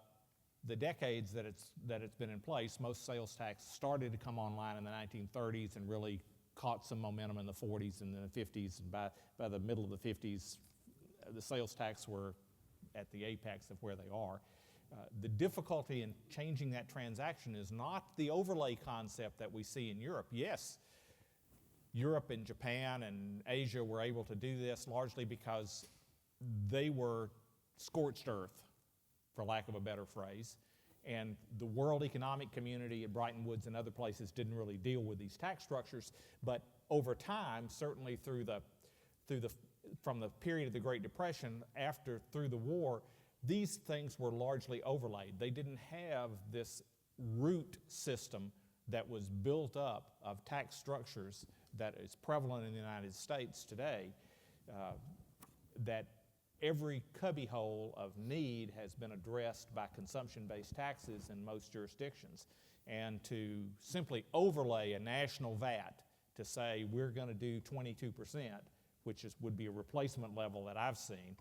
decades that it's been in place. Most sales tax started to come online in the 1930s and really caught some momentum in the 40s and the 50s, and by the middle of the 50s, the sales tax were at the apex of where they are. The difficulty in changing that transaction is not the overlay concept that we see in Europe. Yes, Europe and Japan and Asia were able to do this largely because they were scorched earth, for lack of a better phrase, and the World Economic Community at Bretton Woods and other places didn't really deal with these tax structures. But over time, certainly from the period of the Great Depression through the war, these things were largely overlaid. They didn't have this root system that was built up of tax structures that is prevalent in the United States today, that every cubbyhole of need has been addressed by consumption-based taxes in most jurisdictions. And to simply overlay a national VAT to say we're going to do 22%, which would be a replacement level that I've seen,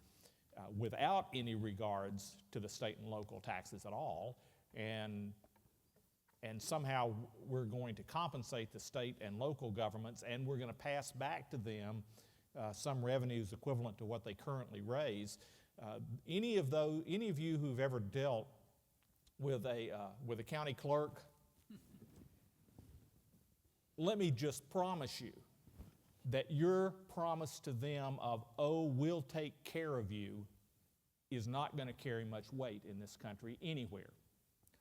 without any regards to the state and local taxes at all, and somehow we're going to compensate the state and local governments, and we're going to pass back to them some revenues equivalent to what they currently raise. Any of you who've ever dealt with a county clerk, let me just promise you that your promise to them of, oh, we'll take care of you, is not going to carry much weight in this country anywhere.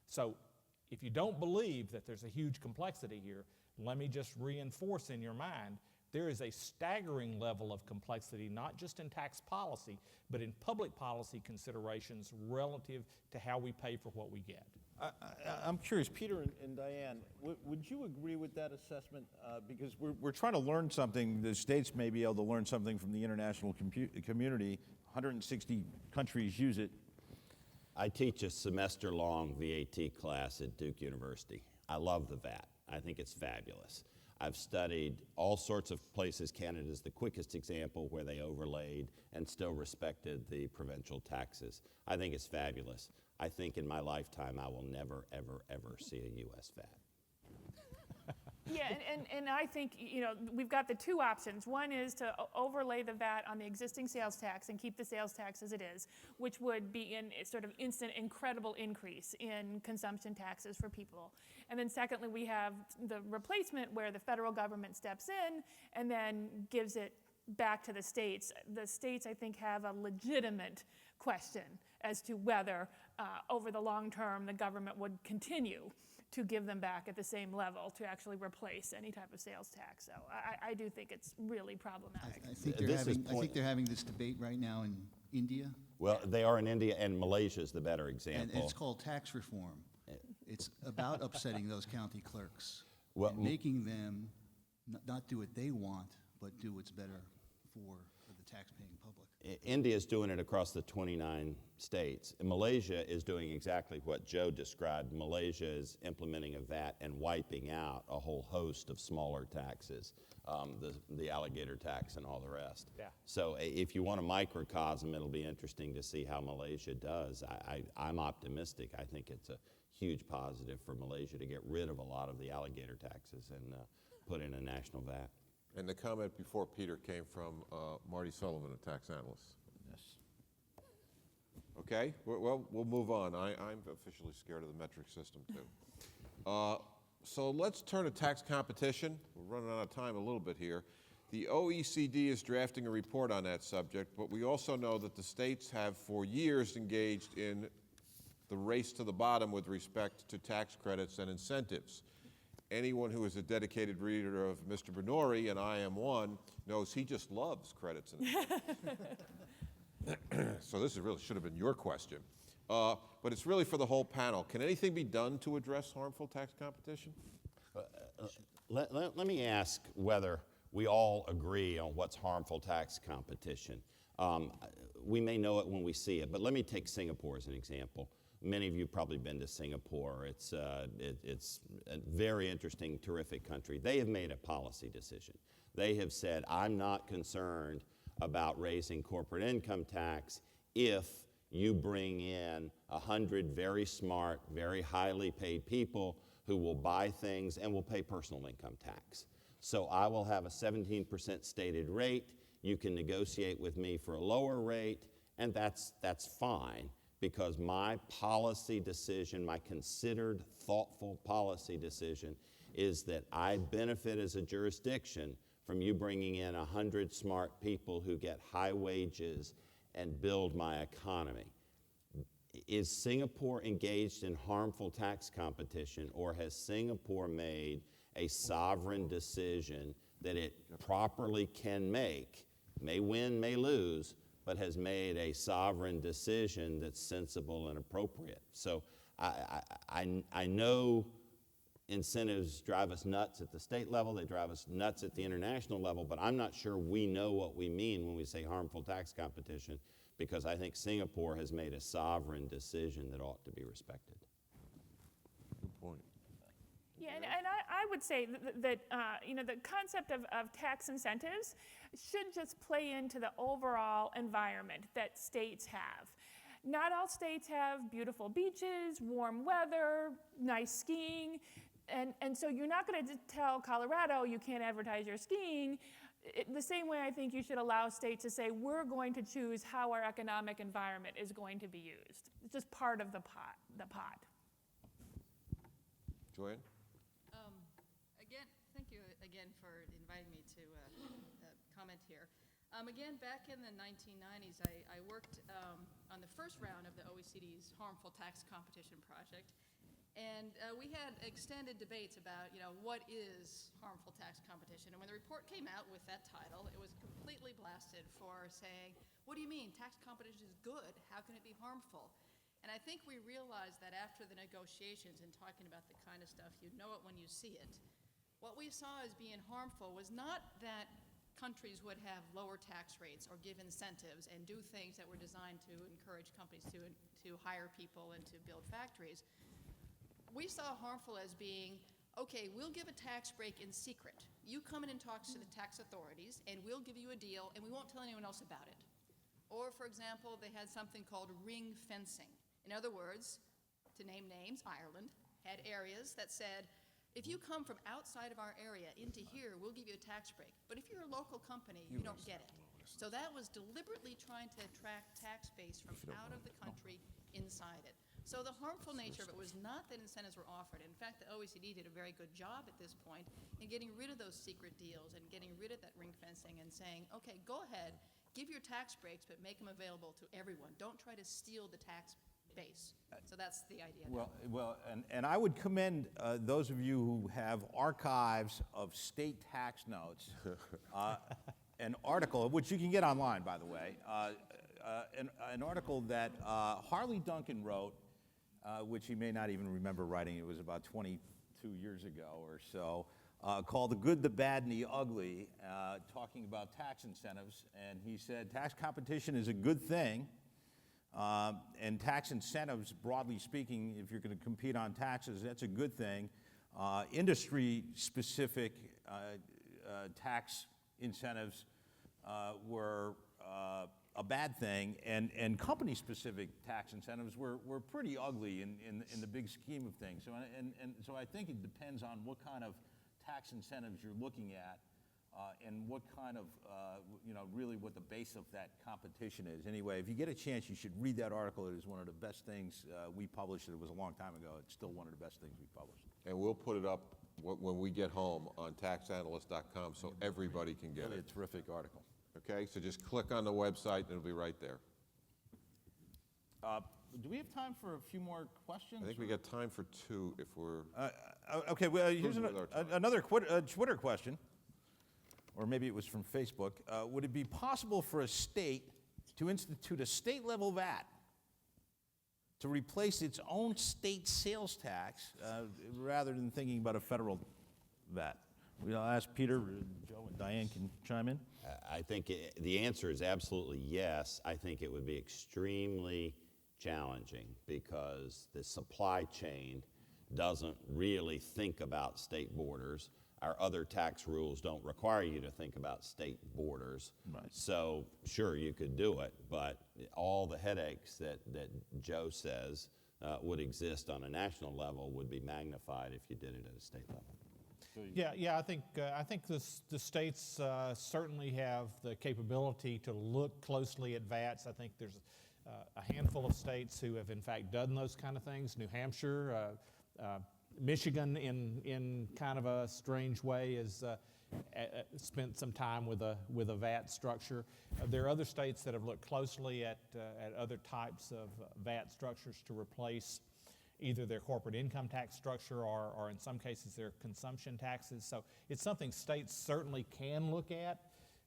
So if you don't believe that there's a huge complexity here, let me just reinforce in your mind, there is a staggering level of complexity, not just in tax policy, but in public policy considerations relative to how we pay for what we get. I'm curious, Peter and Diane, would you agree with that assessment? Because we're trying to learn something. The states may be able to learn something from the international community. 160 countries use it. I teach a semester-long VAT class at Duke University. I love the VAT. I think it's fabulous. I've studied all sorts of places. Canada's the quickest example where they overlaid and still respected the provincial taxes. I think it's fabulous. I think in my lifetime I will never, ever, ever see a U.S. VAT. Yeah, and I think, we've got the two options. One is to overlay the VAT on the existing sales tax and keep the sales tax as it is, which would be in a sort of instant, incredible increase in consumption taxes for people. And then secondly, we have the replacement where the federal government steps in and then gives it back to the states. The states, I think, have a legitimate question as to whether, over the long term, the government would continue to give them back at the same level to actually replace any type of sales tax. So I do think it's really problematic. I think they're having this debate right now in India. Well, they are in India, and Malaysia is the better example. And it's called tax reform. It's about upsetting those county clerks, Well, and making them not do what they want, but do what's better for the tax-paying public. India is doing it across the 29 states. And Malaysia is doing exactly what Joe described. Malaysia is implementing a VAT and wiping out a whole host of smaller taxes, the alligator tax and all the rest. Yeah. So if you want a microcosm, it'll be interesting to see how Malaysia does. I'm optimistic. I think it's a huge positive for Malaysia to get rid of a lot of the alligator taxes and put in a national VAT. And the comment before Peter came from Marty Sullivan, a tax analyst. Yes. Okay, well, we'll move on. I'm officially scared of the metric system, too. So let's turn to tax competition. We're running out of time a little bit here. The OECD is drafting a report on that subject, but we also know that the states have for years engaged in the race to the bottom with respect to tax credits and incentives. Anyone who is a dedicated reader of Mr. Bernori, and I am one, knows he just loves credits and incentives. So this really should have been your question. But it's really for the whole panel. Can anything be done to address harmful tax competition? Let me ask whether we all agree on what's harmful tax competition. We may know it when we see it, but let me take Singapore as an example. Many of you have probably been to Singapore. It's a very interesting, terrific country. They have made a policy decision. They have said, I'm not concerned about raising corporate income tax if you bring in 100 very smart, very highly paid people who will buy things and will pay personal income tax. So I will have a 17% stated rate. You can negotiate with me for a lower rate, and that's fine, because my policy decision, my considered, thoughtful policy decision, is that I benefit as a jurisdiction from you bringing in 100 smart people who get high wages and build my economy. Is Singapore engaged in harmful tax competition, or has Singapore made a sovereign decision that it properly can make, may win, may lose, but has made a sovereign decision that's sensible and appropriate? So I know incentives drive us nuts at the state level, they drive us nuts at the international level, but I'm not sure we know what we mean when we say harmful tax competition, because I think Singapore has made a sovereign decision that ought to be respected. Good point. Yeah, and I would say that the concept of tax incentives should just play into the overall environment that states have. Not all states have beautiful beaches, warm weather, nice skiing, and so you're not going to tell Colorado you can't advertise your skiing. The same way I think you should allow states to say, we're going to choose how our economic environment is going to be used. It's just part of the pot. Joanne? Again, thank you again for inviting me to comment here. Again, back in the 1990s, I worked on the first round of the OECD's harmful tax competition project. And we had extended debates about, what is harmful tax competition? And when the report came out with that title, it was completely blasted for saying, what do you mean? Tax competition is good. How can it be harmful? And I think we realized that after the negotiations and talking about the kind of stuff, you know it when you see it. What we saw as being harmful was not that countries would have lower tax rates or give incentives and do things that were designed to encourage companies to hire people and to build factories. We saw harmful as being, okay, we'll give a tax break in secret. You come in and talk to the tax authorities, and we'll give you a deal, and we won't tell anyone else about it. Or, for example, they had something called ring fencing. In other words, to name names, Ireland had areas that said, if you come from outside of our area into here, we'll give you a tax break. But if you're a local company, you don't get it. So that was deliberately trying to attract tax base from out of the country inside it. So the harmful nature of it was not that incentives were offered. In fact, the OECD did a very good job at this point in getting rid of those secret deals and getting rid of that ring fencing and saying, okay, go ahead, give your tax breaks, but make them available to everyone. Don't try to steal the tax base. So that's the idea. Well, and I would commend those of you who have archives of state tax notes, an article, which you can get online, by the way, an article that Harley Duncan wrote, which he may not even remember writing. It was about 22 years ago or so, called The Good, the Bad, and the Ugly, talking about tax incentives. And he said tax competition is a good thing, and tax incentives, broadly speaking, if you're going to compete on taxes, that's a good thing. Industry-specific tax incentives were a bad thing, and company-specific tax incentives were pretty ugly in the big scheme of things. So I think it depends on what kind of tax incentives you're looking at, and what kind of, really what the base of that competition is. Anyway, if you get a chance, you should read that article. It is one of the best things we published. It was a long time ago. It's still one of the best things we published. And we'll put it up when we get home on taxanalyst.com so everybody can get it. It's a terrific article. Okay, so just click on the website and it'll be right there. Do we have time for a few more questions? I think we got time for two if we're... Okay, well, here's Cruising with our time. another Twitter question, or maybe it was from Facebook. Would it be possible for a state to institute a state-level VAT to replace its own state sales tax rather than thinking about a federal VAT? I'll ask Peter, Joe, and Diane can chime in. I think the answer is absolutely yes. I think it would be extremely challenging because the supply chain doesn't really think about state borders. Our other tax rules don't require you to think about state borders. Right. So sure, you could do it, but all the headaches that Joe says would exist on a national level would be magnified if you did it at a state level. Yeah. I think the states certainly have the capability to look closely at VATs. I think there's a handful of states who have in fact done those kind of things. New Hampshire, Michigan, in kind of a strange way, has spent some time with a VAT structure. There are other states that have looked closely at other types of VAT structures to replace either their corporate income tax structure or in some cases their consumption taxes. So it's something states certainly can look at,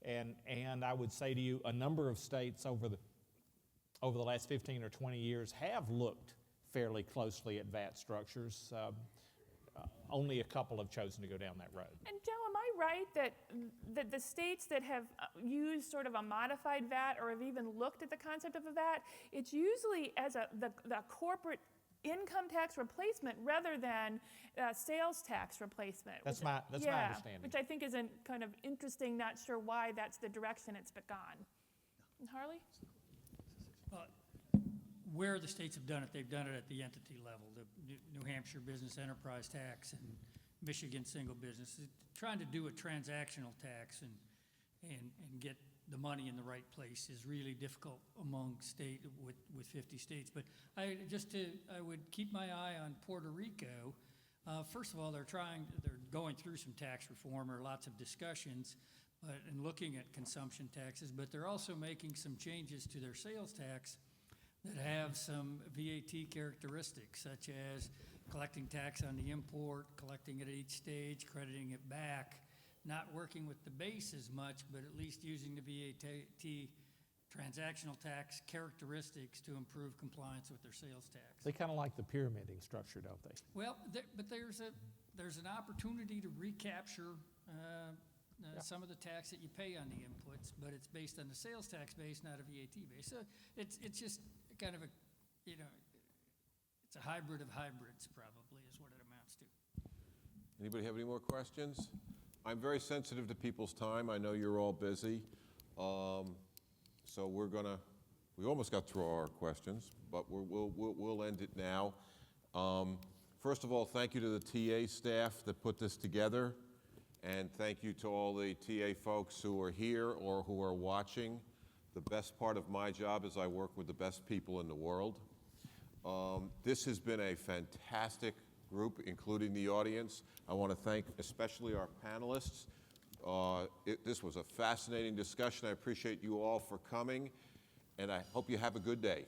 and I would say to you, a number of states over the last 15 or 20 years have looked fairly closely at VAT structures. Only a couple have chosen to go down that road. And Joe, am I right that the states that have used sort of a modified VAT or have even looked at the concept of a VAT, it's usually as the corporate income tax replacement rather than sales tax replacement? That's my understanding. Which I think is kind of interesting. Not sure why that's the direction it's gone. Harley? Where the states have done it, they've done it at the entity level. The New Hampshire business enterprise tax and Michigan single business, trying to do a transactional tax and get the money in the right place is really difficult among with 50 states. But I would keep my eye on Puerto Rico. First of all, they're going through some tax reform or lots of discussions and looking at consumption taxes, but they're also making some changes to their sales tax that have some VAT characteristics, such as collecting tax on the import, collecting it at each stage, crediting it back, not working with the base as much, but at least using the VAT transactional tax characteristics to improve compliance with their sales tax. They kind of like the pyramiding structure, don't they? Well, but there's an opportunity to recapture some of the tax that you pay on the inputs, but it's based on the sales tax base, not a VAT base. So it's just kind of it's a hybrid of hybrids, probably, is what it amounts to. Anybody have any more questions? I'm very sensitive to people's time. I know you're all busy. So we almost got through our questions, but we'll end it now. First of all, thank you to the TA staff that put this together, and thank you to all the TA folks who are here or who are watching. The best part of my job is I work with the best people in the world. This has been a fantastic group, including the audience. I want to thank especially our panelists. This was a fascinating discussion. I appreciate you all for coming, and I hope you have a good day.